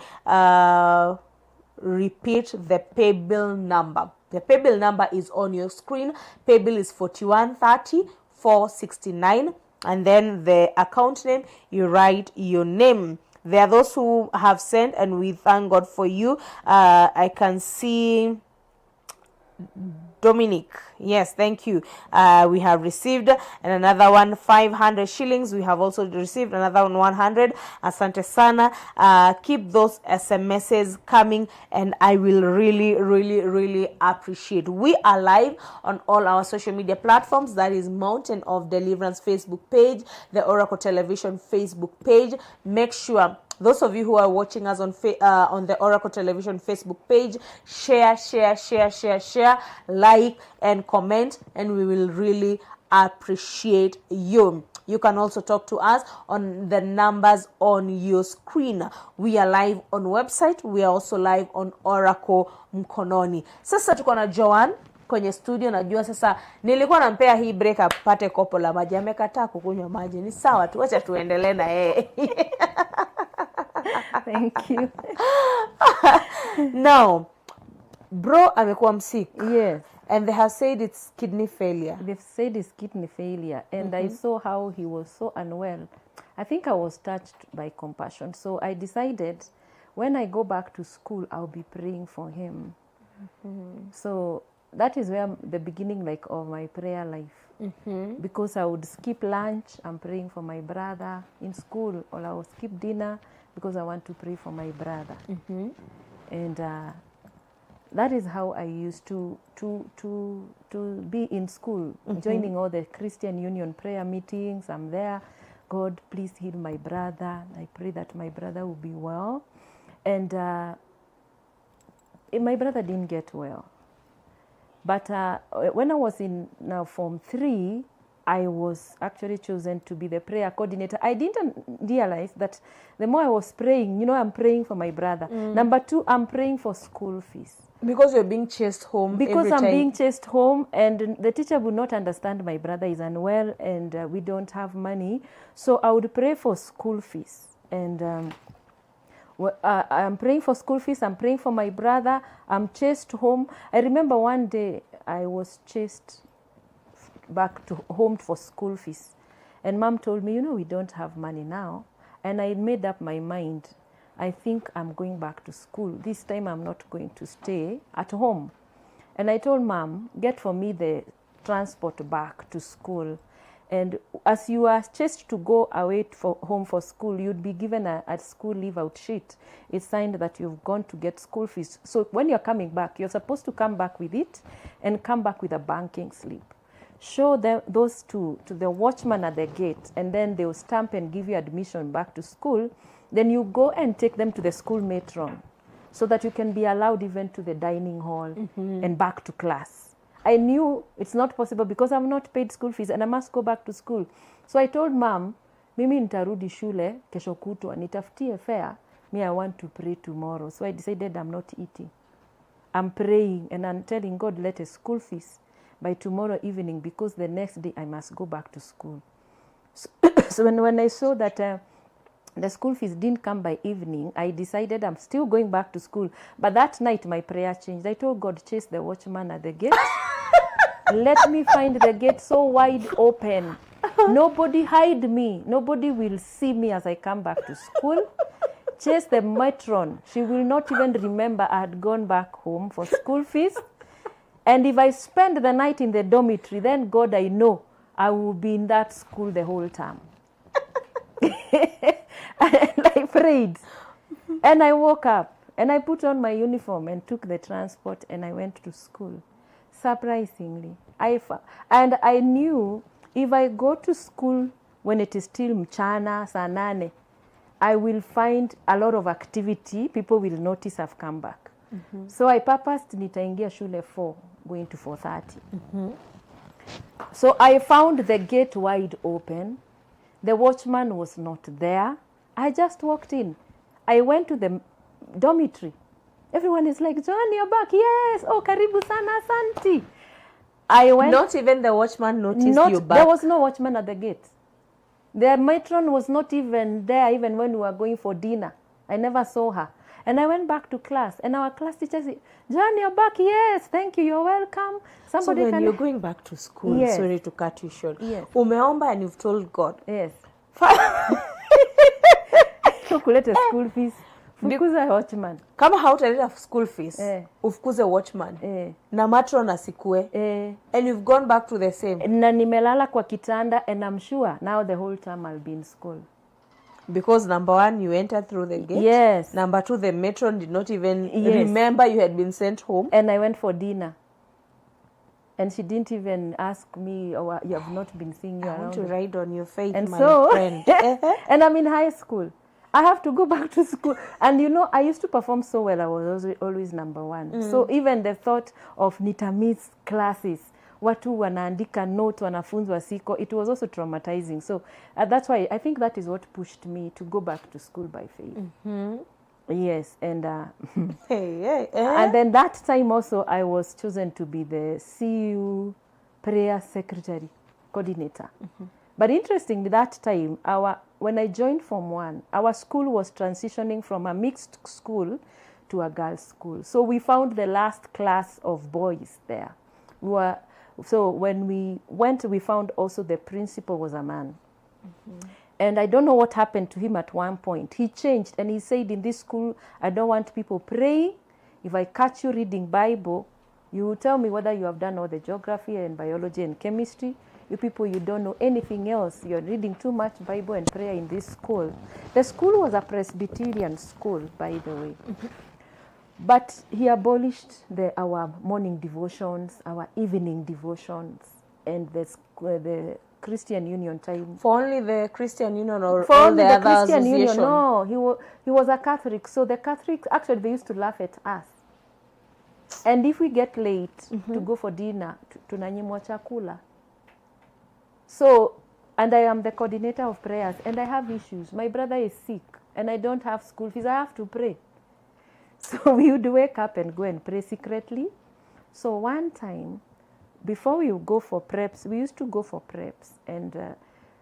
repeat the pay bill number. The pay bill number is on your screen. Pay bill is 4130-469. And then the account name, you write your name. There are those who have sent, and we thank God for you. I can see Dominic, yes, thank you. We have received, and another one 500 shillings. We have also received another one 100. Asante sana. Keep those SMSs coming, and I will really appreciate. We are live on all our social media platforms. That is Mountain of Deliverance Facebook page, the Oracle Television Facebook page. Make sure those of you who are watching us on the Oracle Television Facebook page, share, like and comment, and we will really appreciate you. You can also talk to us on the numbers on your screen. We are live on website. We are also live on Oracle Mkononi. Sasa tuko na Joan kwenye studio. Najua sasa nilikuwa nampea hii break apate kopo la maji. Amekataa kukunywa maji. Ni sawa, tuacha tuendelee na yeye. Thank you. Now, bro amekuwa msick. Yes. And they have said it's kidney failure. They've said it's kidney failure. And I saw how he was so unwell. I think I was touched by compassion. So I decided when I go back to school, I'll be praying for him. So that is where the beginning of my prayer life. Because I would skip lunch, I'm praying for my brother in school, or I would skip dinner because I want to pray for my brother. And that is how I used to be in school, joining all the Christian Union prayer meetings. I'm there. God, please heal my brother. I pray that my brother will be well. And my brother didn't get well. But when I was in Form 3, I was actually chosen to be the prayer coordinator. I didn't realize that the more I was praying, I'm praying for my brother. Number 2, I'm praying for school fees. Because you're being chased home Because every I'm time. being chased home, and the teacher would not understand my brother is unwell, and we don't have money. So I would pray for school fees. And I'm praying for school fees. I'm praying for my brother. I'm chased home. I remember one day I was chased back to home for school fees. And mom told me, we don't have money now. And I made up my mind. I think I'm going back to school. This time I'm not going to stay at home. And I told mom, get for me the transport back to school. And as you are chased to go away home for school, you'd be given a school leave-out sheet. It's signed that you've gone to get school fees. So when you're coming back, you're supposed to come back with it and come back with a banking slip. Show those two to the watchman at the gate, and then they'll stamp and give you admission back to school. Then you go and take them to the school matron so that you can be allowed even to the dining hall and back to class. I knew it's not possible because I've not paid school fees and I must go back to school. So I told mom, mimi nitarudi shule kesho kutwa, nitafutie fare. Me, I want to pray tomorrow. So I decided I'm not eating. I'm praying and I'm telling God, let a school fees by tomorrow evening because the next day I must go back to school. So when I saw that the school fees didn't come by evening, I decided I'm still going back to school. But that night, my prayer changed. I told God, chase the watchman at the gate. Let me find the gate so wide open. Nobody hide me. Nobody will see me as I come back to school. Chase the matron. She will not even remember I had gone back home for school fees. And if I spend the night in the dormitory, then God, I know I will be in that school the whole time. And I prayed. And I woke up and I put on my uniform and took the transport and I went to school. Surprisingly. And I knew if I go to school when it is still mchana, saa nane, I will find a lot of activity. People will notice I've come back. So I purposed nitaingia shule 4, going to 4:30. So I found the gate wide open. The watchman was not there. I just walked in. I went to the dormitory. Everyone is like, Joan, you're back. Yes. Oh, karibu sana, asanti. I went. Not even the watchman noticed you back. There was no watchman at the gate. The matron was not even there even when we were going for dinner. I never saw her. And I went back to class. And our class teacher said, Joan, you're back. Yes, thank you. You're welcome. So when you're going back to school, yes. Sorry to cut you short. Yes. Umeomba and you've told God. Yes. Kuleta school fees. Fukuza watchman. Kama hautaleta school fees, ufukuze watchman. Na matron asikue. And you've gone back to the same. Na nimelala kwa kitanda and I'm sure now the whole time I'll be in school. Because number 1, you entered through the gate. Yes. Number 2, the matron did not even remember you had been sent home. And I went for dinner. And she didn't even ask me, oh, you have not been seeing you around. I want to ride on your faith, and my so, friend. And I'm in high school. I have to go back to school. And I used to perform so well. I was always number 1. So even the thought of nitamiss classes, watu wanaandika note, wanafunzwa siko, it was also traumatizing. So that's why I think that is what pushed me to go back to school by faith. Yes, and and then that time also I was chosen to be the CU prayer secretary coordinator. But interestingly, that time when I joined Form 1, our school was transitioning from a mixed school to a girls' school. So we found the last class of boys there. So when we went, we found also the principal was a man. And I don't know what happened to him at one point. He changed and he said, in this school, I don't want people praying. If I catch you reading Bible, you will tell me whether you have done all the geography and biology and chemistry. You people, you don't know anything else. You're reading too much Bible and prayer in this school. The school was a Presbyterian school, by the way. But he abolished our morning devotions, our evening devotions, and the Christian Union time. For only the Christian Union or for all only the other Christian association? Union, no. He was a Catholic. So the Catholics, actually, they used to laugh at us. And if we get late to go for dinner, tunanyimwa chakula. So, and I am the coordinator of prayers, and I have issues. My brother is sick, and I don't have school fees. I have to pray. So we would wake up and go and pray secretly. So one time, before we would go for preps, we used to go for preps. And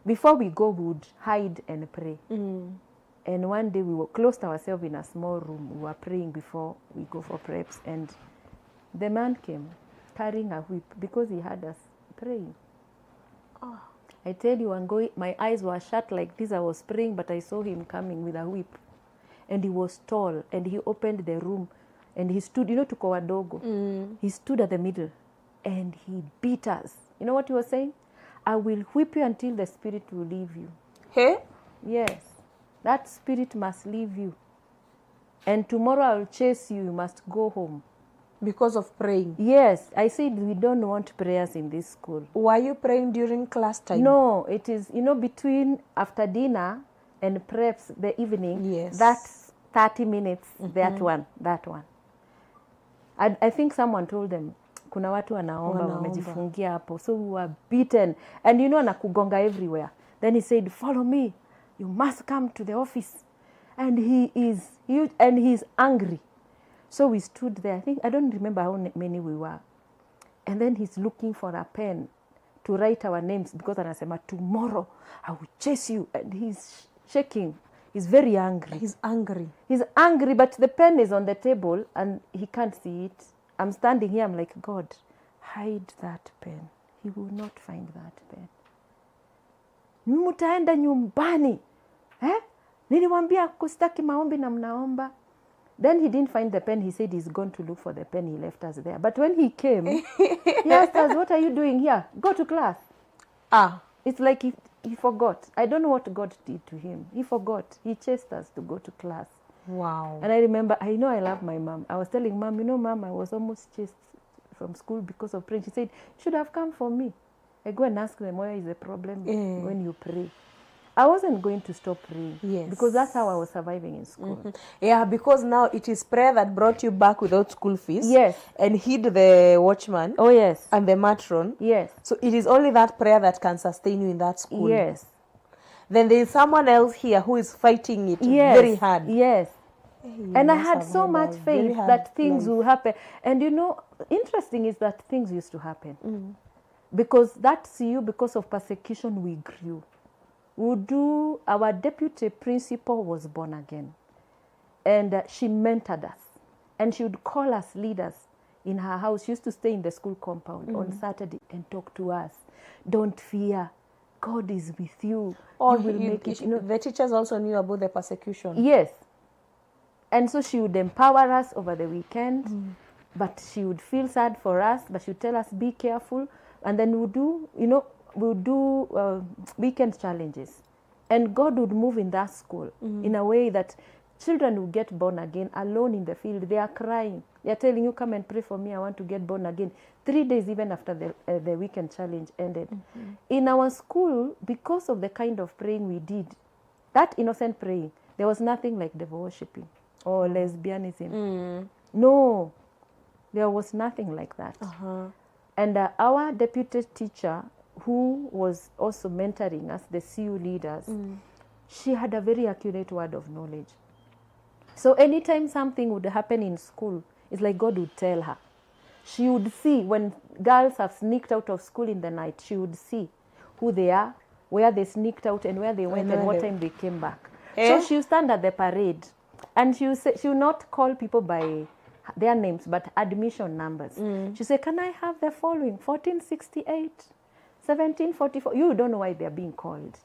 before we go, we would hide and pray. And one day we were closed ourselves in a small room. We were praying before we go for preps. And the man came carrying a whip because he had us praying. Oh. I tell you, Wangui, my eyes were shut like this. I was praying, but I saw him coming with a whip. And he was tall. And he opened the room. And he stood, tuko wadogo. He stood at the middle. And he beat us. You know what he was saying? I will whip you until the spirit will leave you. Hey? Yes. That spirit must leave you. And tomorrow I will chase you. You must go home. Because of praying? Yes. I said we don't want prayers in this school. Were you praying during class time? No. It is, between after dinner and preps the evening. Yes. That's 30 minutes. That one. I think someone told them, kuna watu wanaomba wamejifungia hapo. So we were beaten. And anakugonga everywhere. Then he said, follow me. You must come to the office. And he is huge and he's angry. So we stood there. I don't remember how many we were. And then he's looking for a pen to write our names because anasema, tomorrow I will chase you. And he's shaking. He's very angry. He's angry. He's angry, but the pen is on the table and he can't see it. I'm standing here. I'm like, God, hide that pen. He will not find that pen. Mutaenda nyumbani. Niliwambia kustaki maombi na mnaomba. Then he didn't find the pen. He said he's going to look for the pen. He left us there. But when he came, he asked us, what are you doing here? Go to class. It's like he forgot. I don't know what God did to him. He forgot. He chased us to go to class. Wow. And I remember, I know I love my mom. I was telling mom, Mom, I was almost chased from school because of praying. She said, you should have come for me. I go and ask them, where is the problem when you pray? I wasn't going to stop praying. Yes. Because that's how I was surviving in school. Yeah, because now it is prayer that brought you back without school fees. Yes. And hid the watchman. Oh, yes. And the matron. Yes. So it is only that prayer that can sustain you in that school. Yes. Then there is someone else here who is fighting it very hard. Yes. You And I must had have so had a much very faith hard that things life. will happen. And interesting is that things used to happen. Because that's you, because of persecution, we grew. Our deputy principal was born again. And she mentored us. And she would call us leaders in her house. She used to stay in the school compound on Saturday and talk to us. Don't fear. God is with you. Oh, you will make it. The teachers also knew about the persecution. Yes. And so she would empower us over the weekend. But she would feel sad for us. But she would tell us, be careful. And then we'll do weekend challenges. And God would move in that school in a way that children will get born again alone in the field. They are crying. They are telling you, come and pray for me. I want to get born again. 3 days even after the weekend challenge ended. In our school, because of the kind of praying we did, that innocent praying, there was nothing like devil worshipping or lesbianism. No, there was nothing like that. And our deputy teacher, who was also mentoring us, the CU leaders, she had a very accurate word of knowledge. So anytime something would happen in school, it's like God would tell her. She would see when girls have sneaked out of school in the night, she would see who they are, where they sneaked out and where they went and what time they came back. So she would stand at the parade and she would not call people by their names, but admission numbers. She said, can I have the following? 1468, 1744. You don't know why they're being called.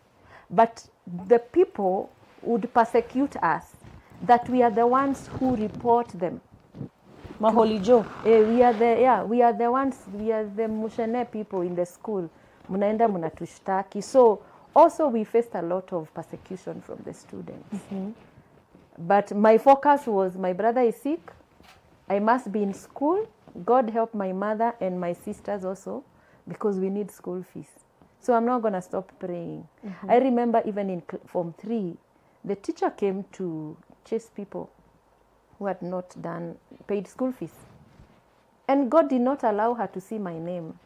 But the people would persecute us, that we are the ones who report them. Maholi Joe. We are the ones, we are the Mushene people in the school. Munaenda munatushtaki. So also we faced a lot of persecution from the students. But my focus was, my brother is sick. I must be in school. God help my mother and my sisters also, because we need school fees. So I'm not going to stop praying. I remember even in Form 3, the teacher came to chase people who had not paid school fees. And God did not allow her to see my name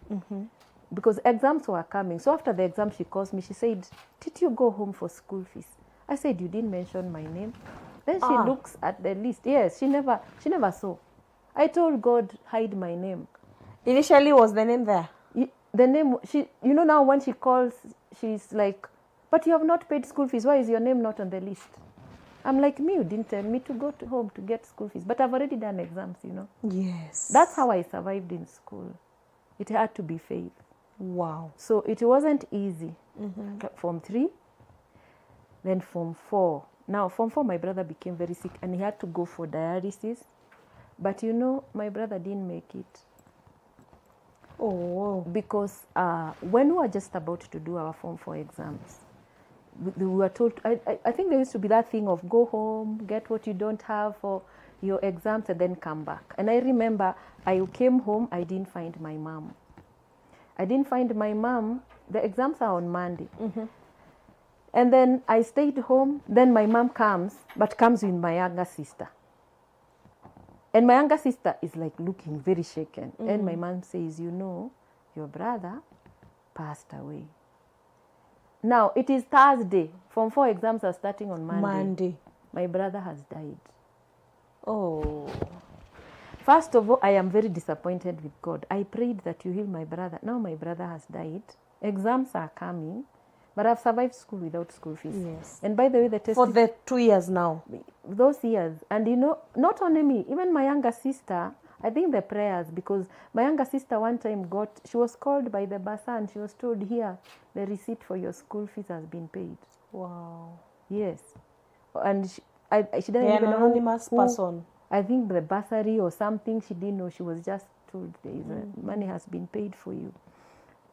because exams were coming. So after the exam, she calls me. She said, did you go home for school fees? I said, you didn't mention my name. Then she looks at the list. Yes, she never saw. I told God, hide my name. Initially, was the name there? The name, now when she calls, she's like, but you have not paid school fees. Why is your name not on the list? I'm like, you didn't tell me to go to home to get school fees. But I've already done exams, Yes. That's how I survived in school. It had to be faith. Wow. So it wasn't easy. Form 3, then Form 4. Now, Form 4, my brother became very sick and he had to go for dialysis. But my brother didn't make it. Oh. Because when we were just about to do our Form 4 exams, we were told, I think there used to be that thing of go home, get what you don't have for your exams, and then come back. And I remember I came home, I didn't find my mom. The exams are on Monday. And then I stayed home. Then my mom comes with my younger sister. And my younger sister is like looking very shaken. And my mom says, your brother passed away. Now, it is Thursday. Form 4 exams are starting on Monday. My brother has died. Oh. First of all, I am very disappointed with God. I prayed that you heal my brother. Now my brother has died. Exams are coming. But I've survived school without school fees. Yes. And by the way, the test... For the 2 years now. Those years. And not only me, even my younger sister, I think the prayers, because my younger sister one time she was called by the bursar and she was told, here, the receipt for your school fees has been paid. Wow. Yes. And she didn't The even know anonymous person. I think the bursary or something, she didn't know. She was just told, money has been paid for you.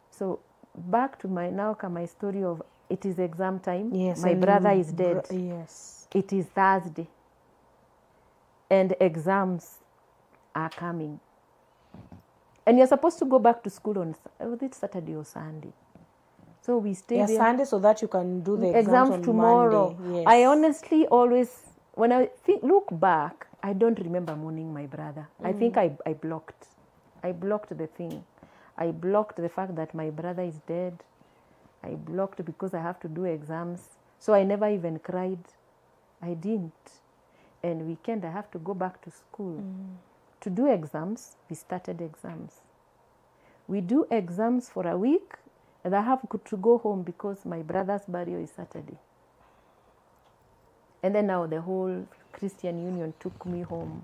So back to my story of it is exam time. Yes. My brother is dead. Yes. It is Thursday. And exams are coming. And you're supposed to go back to school on Saturday or Sunday. So we stay there. Sunday so that you can do the exams on tomorrow. Monday. Yes. I honestly always, when I look back, I don't remember mourning my brother. I think I blocked. I blocked the thing. I blocked the fact that my brother is dead. I blocked because I have to do exams. So I never even cried. I didn't. And weekend I have to go back to school. To do exams, we started exams. We do exams for a week, and I have to go home because my brother's burial is Saturday. And then now the whole Christian Union took me home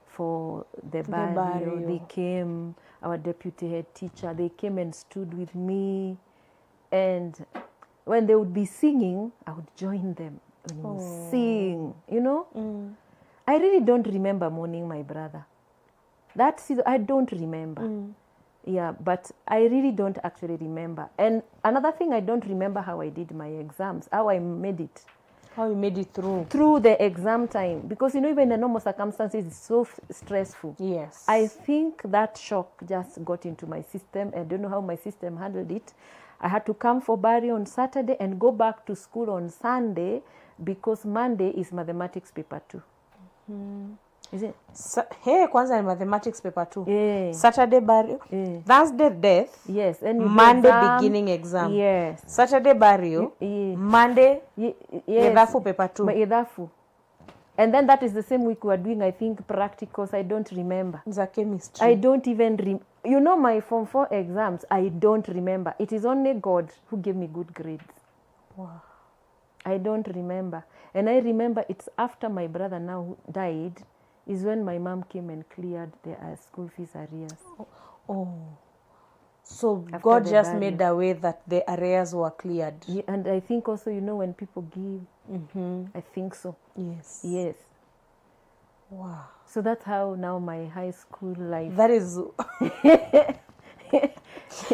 for the burial. They came, our deputy head teacher, they came and stood with me. And when they would be singing, I would join them. When you sing, I really don't remember mourning my brother. I don't remember. Yeah, but I really don't actually remember. And another thing, I don't remember how I did my exams, how I made it. How you made it through? Through the exam time. Because, even in the normal circumstances, it's so stressful. Yes. I think that shock just got into my system. I don't know how my system handled it. I had to come for burial on Saturday and go back to school on Sunday because Monday is mathematics paper 2. Is it? Kwanza ni mathematics paper 2. Yeah. Saturday burial. Yeah. Thursday death. Yes. And Monday beginning exam. Yes. Saturday burial. Yeah. Monday. Yes. Edafu paper 2. Edafu. And then that is the same week we were doing, I think, practicals. I don't remember. It's a chemistry. I don't even my Form 4 exams, I don't remember. It is only God who gave me good grades. Wow. I don't remember. And I remember it's after my brother now died is when my mom came and cleared the school fees arrears. Oh. So After God just burial. made a way that the arrears were cleared. Yeah, and I think also, when people give, I think so. Yes. Yes. Wow. So that's how now my high school life. That is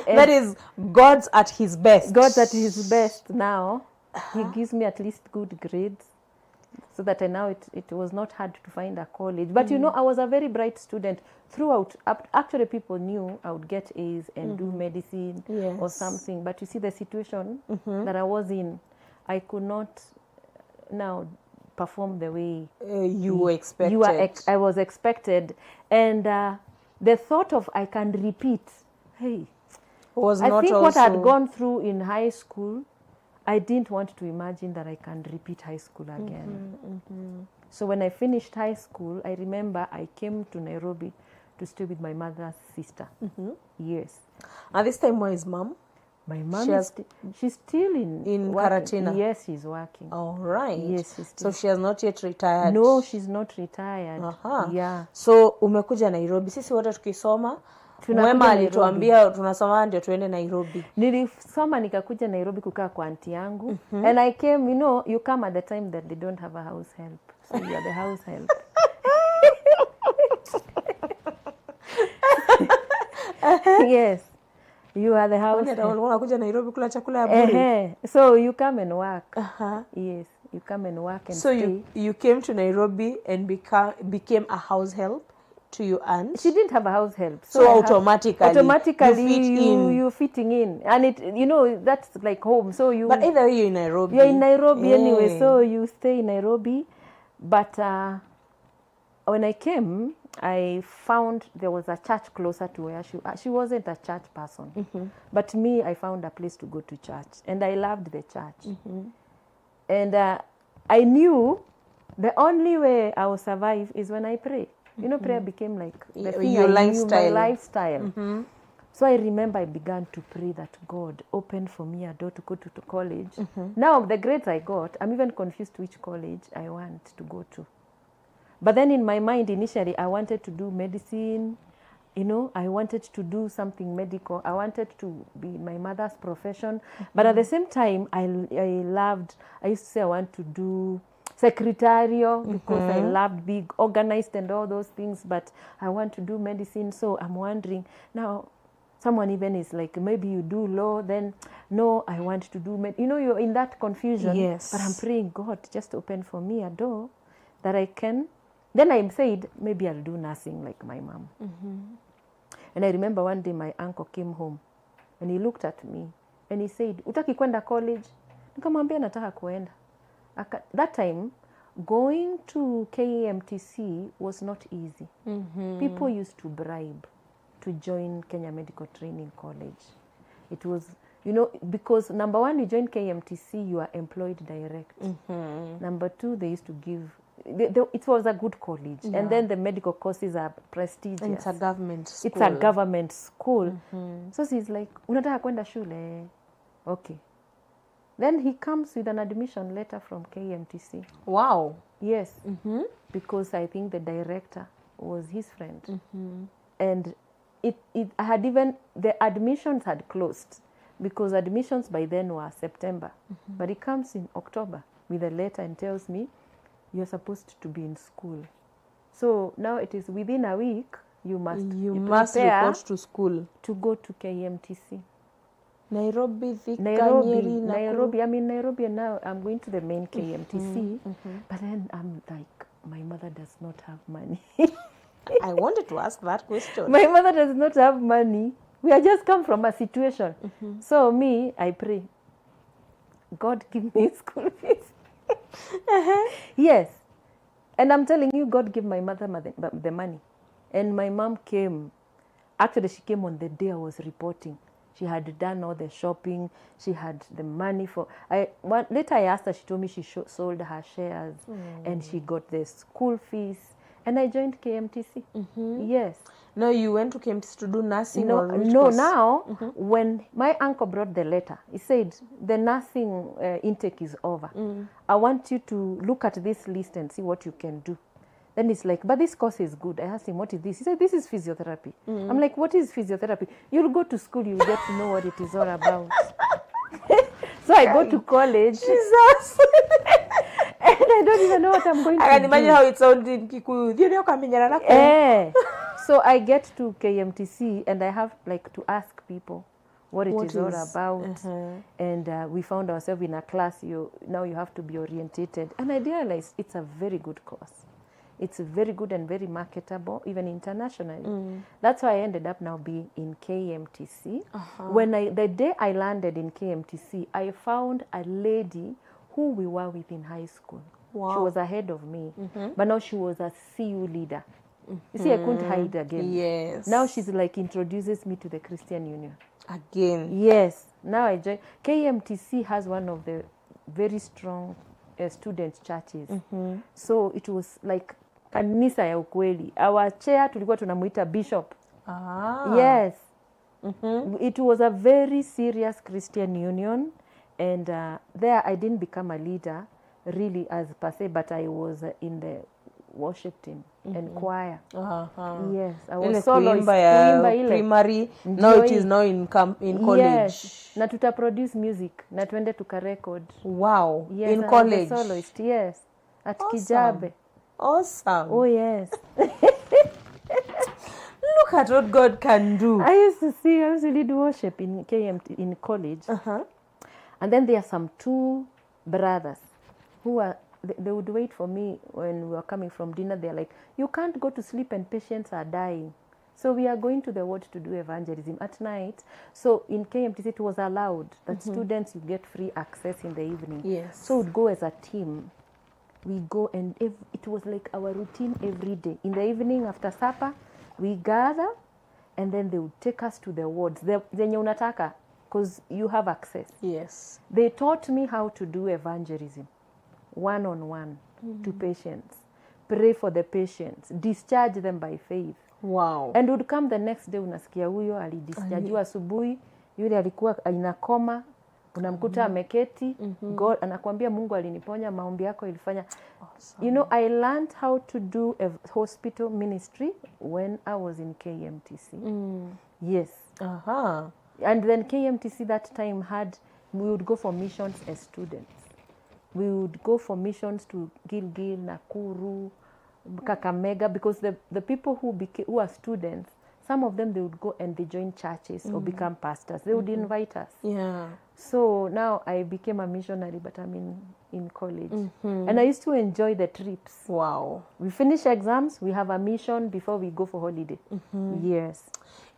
that is God's at his best. God's at his best now. He gives me at least good grades. So that now it was not hard to find a college. But I was a very bright student throughout. Actually, people knew I would get A's and do medicine or something. But you see the situation that I was in, I could not now perform the way you were expected. I was expected. And the thought of I can repeat, was I not think also... what I had gone through in high school, I didn't want to imagine that I can repeat high school again. So when I finished high school, I remember I came to Nairobi to stay with my mother's sister. Yes. And this time, where is mom? My mom she's still in working. Karatina. Yes, she's working. All right. Yes, she's still. So she has not yet retired. No, she's not retired. Yeah. So umekuja Nairobi. Sisi wote tukisoma Mwema alituambia tunasoma ndio tuende Nairobi. Nilisoma nikakuja Nairobi kukaa kwa aunti yangu. And I came, you come at the time that they don't have a house help. So you are the house help. Yes. You are the house help. Unakuja Nairobi kula chakula ya bure. So you come and work. Yes, you come and work and so stay. you came to Nairobi and became a house help to your aunt? She didn't have a house help. So automatically you fitting in. And it, that's like home. So you. But either way, you're in Nairobi. You're in Nairobi anyway. So you stay in Nairobi. But when I came, I found there was a church closer to where she wasn't a church person. But me, I found a place to go to church. And I loved the church. And I knew the only way I will survive is when I pray. Prayer became like the thing your my lifestyle. So I remember I began to pray that God opened for me a door to go to college. Now, the grades I got, I'm even confused which college I want to go to. But then in my mind, initially, I wanted to do medicine. I wanted to do something medical. I wanted to be my mother's profession. But at the same time, I used to say I want to do secretarial because I loved being organized and all those things, but I want to do medicine. So I'm wondering now, someone even is like, maybe you do law, then no, I want to do you're in that confusion. Yes. But I'm praying, God, just open for me a door that I can. Then I said, maybe I'll do nursing like my mom. And I remember one day my uncle came home and he looked at me and he said, utaki kwenda college? Nikamwambia nataka kuenda. That time, going to KMTC was not easy. People used to bribe to join Kenya Medical Training College. It was, because number one, you join KMTC, you are employed direct. Number two, they used to give, it was a good college. Yeah. And then the medical courses are prestigious. And it's a government school. It's a government school. So she's like, unataka kwenda shule? Okay. Then he comes with an admission letter from KMTC. Wow. Yes. Because I think the director was his friend. And it had even, the admissions had closed because admissions by then were September. But he comes in October with a letter and tells me, you're supposed to be in school. So now it is within a week, you must report to school. To go to KMTC. Nairobi, Nairobi. I'm in Nairobi and now I'm going to the main KMTC. But then I'm like, my mother does not have money. I wanted to ask that question. My mother does not have money. We have just come from a situation. So me, I pray, God give me school fees. Yes. And I'm telling you, God gave my mother the money. And my mom came. Actually, she came on the day I was reporting. She had done all the shopping. She had the money for... Later I asked her, she told me she sold her shares. And she got the school fees. And I joined KMTC. Yes. No, you went to KMTC to do nursing? When my uncle brought the letter, he said, the nursing intake is over. I want you to look at this list and see what you can do. Then it's like, but this course is good. I asked him, what is this? He said, this is physiotherapy. I'm like, what is physiotherapy? You'll go to school, you'll get to know what it is all about. So I go to college. Jesus! And I don't even know what I'm going to do. I can imagine how it sounds in Kikuyu. So I get to KMTC and I have to ask people what it is all about. And we found ourselves in a class. Now you have to be orientated. And I realized it's a very good course. It's very good and very marketable, even internationally. That's why I ended up now being in KMTC. When the day I landed in KMTC, I found a lady who we were with in high school. Wow. She was ahead of me. But now she was a CU leader. You see, I couldn't hide again. Yes. Now she's introduces me to the Christian Union. Again. Yes, now I join. KMTC has one of the very strong student churches. So it was like kanisa ya ukweli. Our chair tulikuwa tunamuita bishop. Yes. It was a very serious Christian union, and there I didn't become a leader really as per se, but I was in the worship team and choir. Yes, I was soloist. Kuimba ile primary. Now it is now in college. Yes, na tuta produce music na tuende tukarecord. Wow. Yes, In college. Soloist, yes, at Awesome. Kijabe. Awesome. Oh yes. Look at what God can do. I used to lead worship in KMT in college. And then there are some two brothers who are, they would wait for me when we were coming from dinner. They're like, you can't go to sleep and patients are dying. So we are going to the ward to do evangelism at night. So in KMTC it was allowed that students, you get free access in the evening. Yes. So we'd go as a team. We go and it was like our routine every day. In the evening after supper, we gather and then they would take us to the wards. Zenye unataka, because you have access. Yes. They taught me how to do evangelism, one-on-one to patients. Pray for the patients. Discharge them by faith. Wow. And would come the next day, unasikia huyo alidischargiwa asubuhi, yule alikuwa inakoma, unamkuta ameketi, God anakuambia Mungu aliniponya, maombi yako ilifanya. Awesome. You know, I learned how to do a hospital ministry when I was in KMTC. Yes. And then KMTC that time we would go for missions as students. We would go for missions to Gilgil, Nakuru, Kakamega, because the people who are students, some of them, they would go and they join churches or become pastors. They would invite us. Yeah. So now I became a missionary, but I'm in college. And I used to enjoy the trips. Wow. We finish exams, we have a mission before we go for holiday. Yes.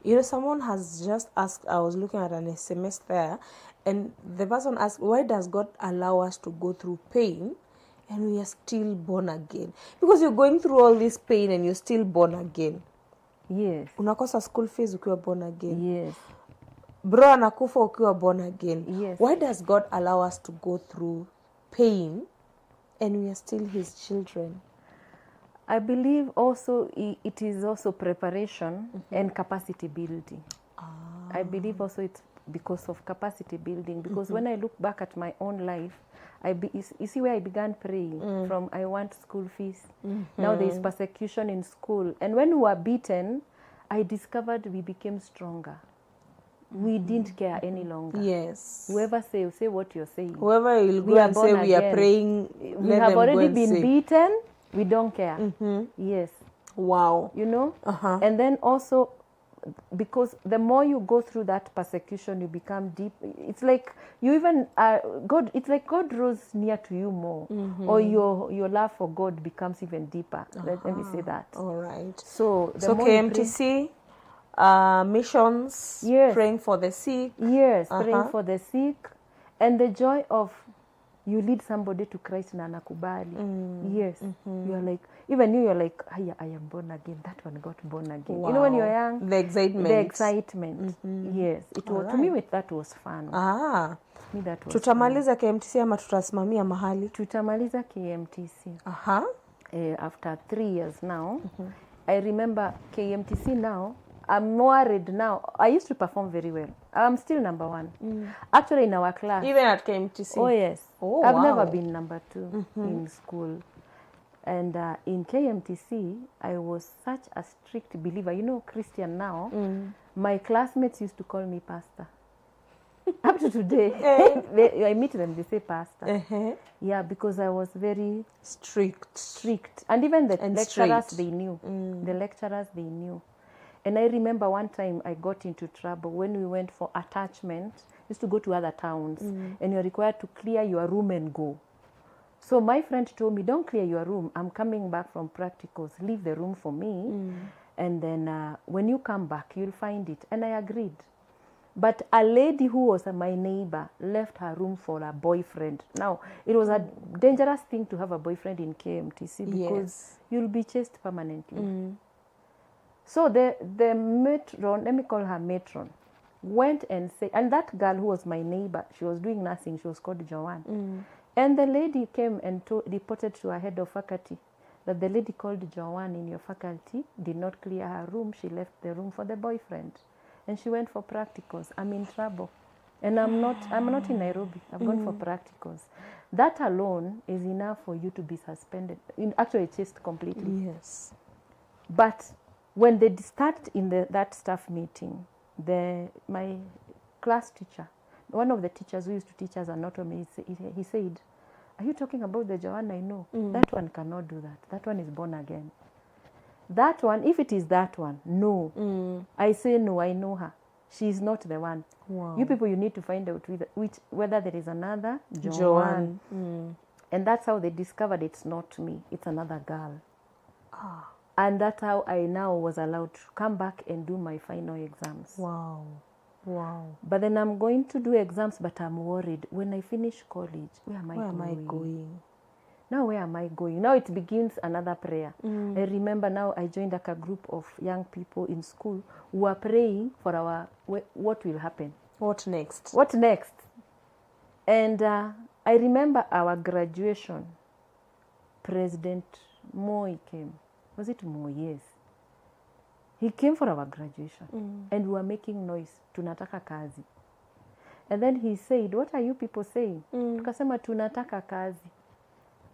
You know, someone has just asked, I was looking at an SMS there, and the person asked, why does God allow us to go through pain and we are still born again? Because you're going through all this pain and you're still born again. Yes. Unakosa school fees ukiwa born again. Yes. Bro anakufa ukiwa born again. Yes. Why does God allow us to go through pain and we are still his children? I believe also it is also preparation and capacity building. I believe also it's because of capacity building. Because when I look back at my own life, you see where I began praying from I want school fees. Now there is persecution in school. And when we were beaten, I discovered we became stronger. We didn't care any longer. Yes. Whoever say what you're saying. Whoever will go and say we are praying, we have already been beaten. We don't care. Yes. Wow. You know? And then also, because the more you go through that persecution, you become deep. It's like you even, God, it's like God draws near to you more. Or your love for God becomes even deeper. Let me say that. All right. So KMTC, missions, yes, praying for the sick. Yes, praying for the sick. And the joy of you lead somebody to Christ na anakubali. Yes. You are like, even you're like, I am born again. That one got born again. Wow. You know when you're young? The excitement. Yes. It was, to me, that was fun. To me, that was tutamaliza KMTC ama tutasimamia mahali? Tutamaliza KMTC. After 3 years now. I remember KMTC now. I'm worried now. I used to perform very well. I'm still number 1. Actually, in our class. Even at KMTC? Oh, yes. Oh, I've wow. never been number 2 in school. And in KMTC, I was such a strict believer. You know, Christian now, my classmates used to call me pastor. Up to today, I meet them, they say pastor. Yeah, because I was very strict. And even the lecturers, they knew. The lecturers, they knew. And I remember one time I got into trouble when we went for attachment. Used to go to other towns, and you're required to clear your room and go. So my friend told me, don't clear your room. I'm coming back from practicals. Leave the room for me. And then when you come back, you'll find it. And I agreed. But a lady who was my neighbor left her room for a boyfriend. Now, it was a dangerous thing to have a boyfriend in KMTC because you'll be chased permanently. So the matron, let me call her matron, went and said, and that girl who was my neighbor, she was doing nursing, she was called Joan. And the lady came and reported to her head of faculty that the lady called Joan in your faculty did not clear her room. She left the room for the boyfriend. And she went for practicals. I'm in trouble. And I'm not in Nairobi. I've gone for practicals. That alone is enough for you to be suspended. Actually, chased completely. Yes. But when they started in that staff meeting, my class teacher, one of the teachers who used to teach us anatomy, he said, "Are you talking about the Joanne I know? That one cannot do that. That one is born again. That one, if it is that one, no." I say, "No, I know her. She is not the one." Wow. You people, you need to find out whether there is another Joanne. And that's how they discovered it's not me. It's another girl. And that's how I now was allowed to come back and do my final exams. Wow. Wow. But then I'm going to do exams, but I'm worried. When I finish college, where am I going? Now, where am I going? Now it begins another prayer. I remember now I joined a group of young people in school who are praying for what will happen. What next? What next? And I remember our graduation. President Moi came. Was it Moi? Yes. He came for our graduation. And we were making noise. Tunataka kazi. And then he said, "What are you people saying?" Tukasema, "Tunataka kazi."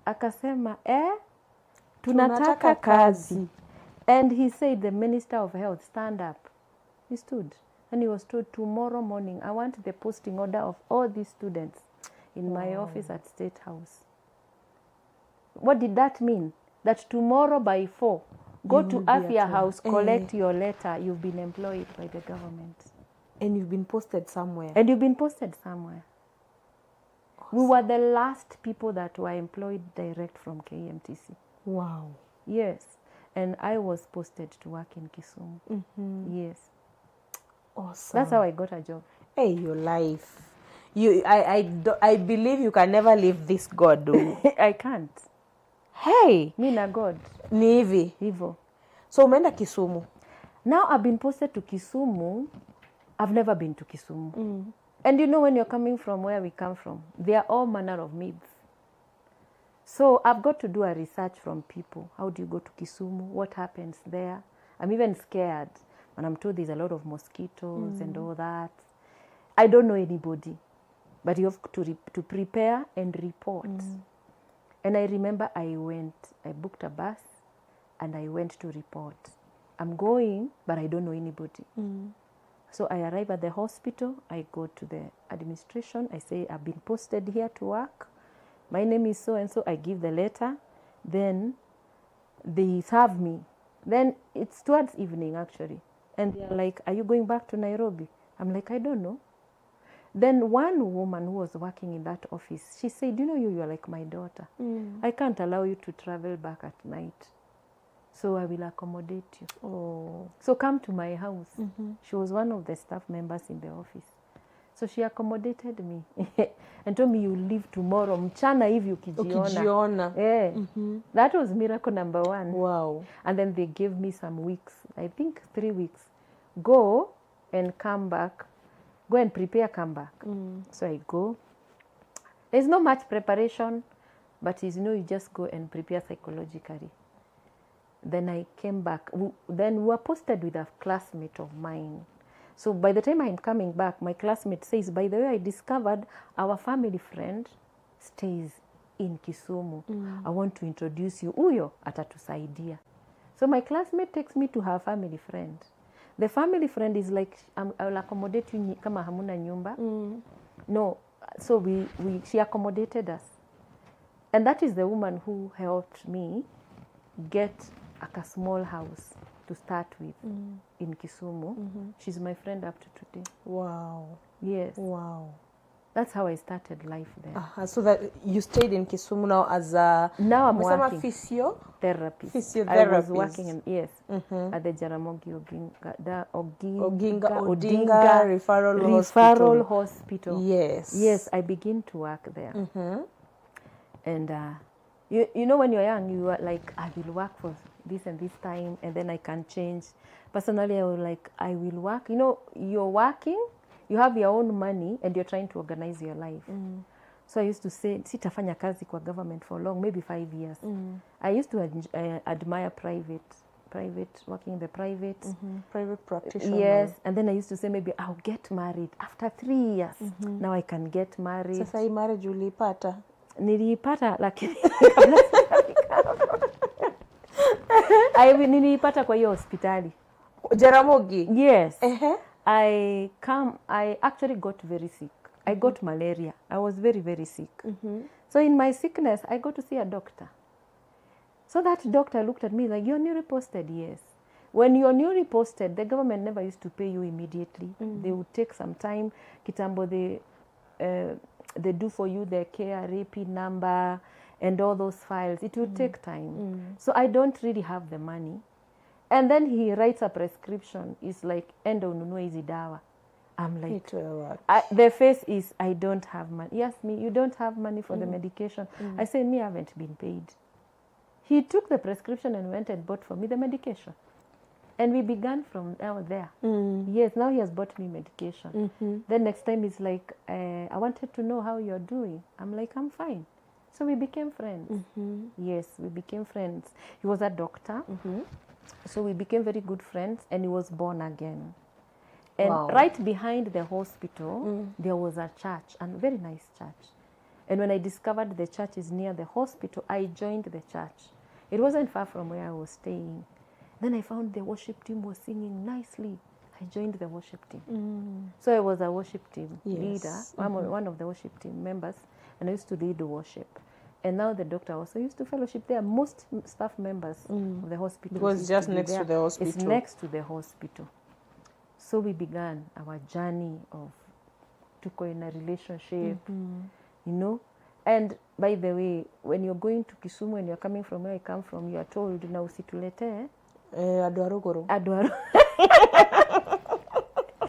Akasema, tunataka kazi. And he said, "The Minister of Health, stand up." He stood. And he was told, "Tomorrow morning, I want the posting order of all these students in my office at State House." What did that mean? That tomorrow by 4, go to Afia House, collect your letter. You've been employed by the government. And you've been posted somewhere. Awesome. We were the last people that were employed direct from KMTC. Wow. Yes. And I was posted to work in Kisumu. Yes. Awesome. That's how I got a job. Hey, your life. I believe you can never leave this God, though. I can't. Hey. Me na God. Ni hivi. Hivo. So umeenda Kisumu. Now I've been posted to Kisumu. I've never been to Kisumu. And you know, when you're coming from where we come from, there are all manner of myths. So I've got to do a research from people. How do you go to Kisumu? What happens there? I'm even scared when I'm told there's a lot of mosquitoes and all that. I don't know anybody. But you have to prepare and report. And I remember I booked a bus and I went to report. I'm going, but I don't know anybody. So I arrive at the hospital, I go to the administration, I say, "I've been posted here to work. My name is so-and-so," I give the letter. Then they serve me. Then it's towards evening, actually. And they're like, "Are you going back to Nairobi?" I'm like, "I don't know." Then one woman who was working in that office, she said, "You know, you are like my daughter. I can't allow you to travel back at night. So I will accommodate you. So come to my house." She was one of the staff members in the office. So she accommodated me and told me, "You leave tomorrow. Mchana hivi ukijiona." That was miracle number 1. Wow. And then they gave me some weeks, I think 3 weeks. Go and come back. Go and prepare, come back. So I go. There's not much preparation, but you just go and prepare psychologically. Then I came back. Then we were posted with a classmate of mine. So by the time I'm coming back, my classmate says, "By the way, I discovered our family friend stays in Kisumu. I want to introduce you. Uyo atatusaidia." So my classmate takes me to her family friend. The family friend is like, "I'll accommodate you kama hamuna nyumba." No. So she accommodated us. And that is the woman who helped me get a small house to start with in Kisumu. She's my friend up to today. Wow. Yes. Wow. That's how I started life there. So that you stayed in Kisumu now as a... Now I'm working. Physiotherapist. I was working at the Jaramogi Odinga Referral Hospital. Yes. Yes, I begin to work there. And you know, when you're young, you are like, "I will work for this and this time, and then I can change." Personally, I was like, "I will work." You know, you're working, You have your own money and you're trying to organize your life. So I used to say, sitafanya kazi kwa government for long, maybe 5 years. I used to admire private, working in the private. Private practitioner. Yes, and then I used to say maybe I'll get married after 3 years. Now I can get married. Sasa hii marriage ulipata? Niliipata lakini niliipata kwa hiyo hospitali. Jaramogi? Yes. I actually got very sick. I got malaria. I was very, very sick. So in my sickness, I got to see a doctor. So that doctor looked at me like, you're newly posted? Yes. When you're newly posted, the government never used to pay you immediately. They would take some time. Kitambo, they do for you the KRAP number and all those files. It will take time. So I don't really have the money. And then he writes a prescription. It's like, endo ununue hizi dawa. I'm like, the face is, I don't have money. He asked me, you don't have money for the medication? I said, me, I haven't been paid. He took the prescription and went and bought for me the medication. And we began from there. Yes, now he has bought me medication. Then next time he's like, I wanted to know how you're doing. I'm like, I'm fine. So we became friends. Yes, we became friends. He was a doctor. So we became very good friends, and he was born again. And right behind the hospital, there was a church, a very nice church. And when I discovered the church is near the hospital, I joined the church. It wasn't far from where I was staying. Then I found the worship team was singing nicely. I joined the worship team. So I was a worship team leader. I'm one of the worship team members, and I used to lead the worship. And now the doctor also used to fellowship there. Most staff members of the hospital. Because it's just next to the hospital. It's next to the hospital. So we began our journey of to go in a relationship, you know. And by the way, when you're going to Kisumu and you're coming from where I come from, you are told, na usitulete Aduaruguru.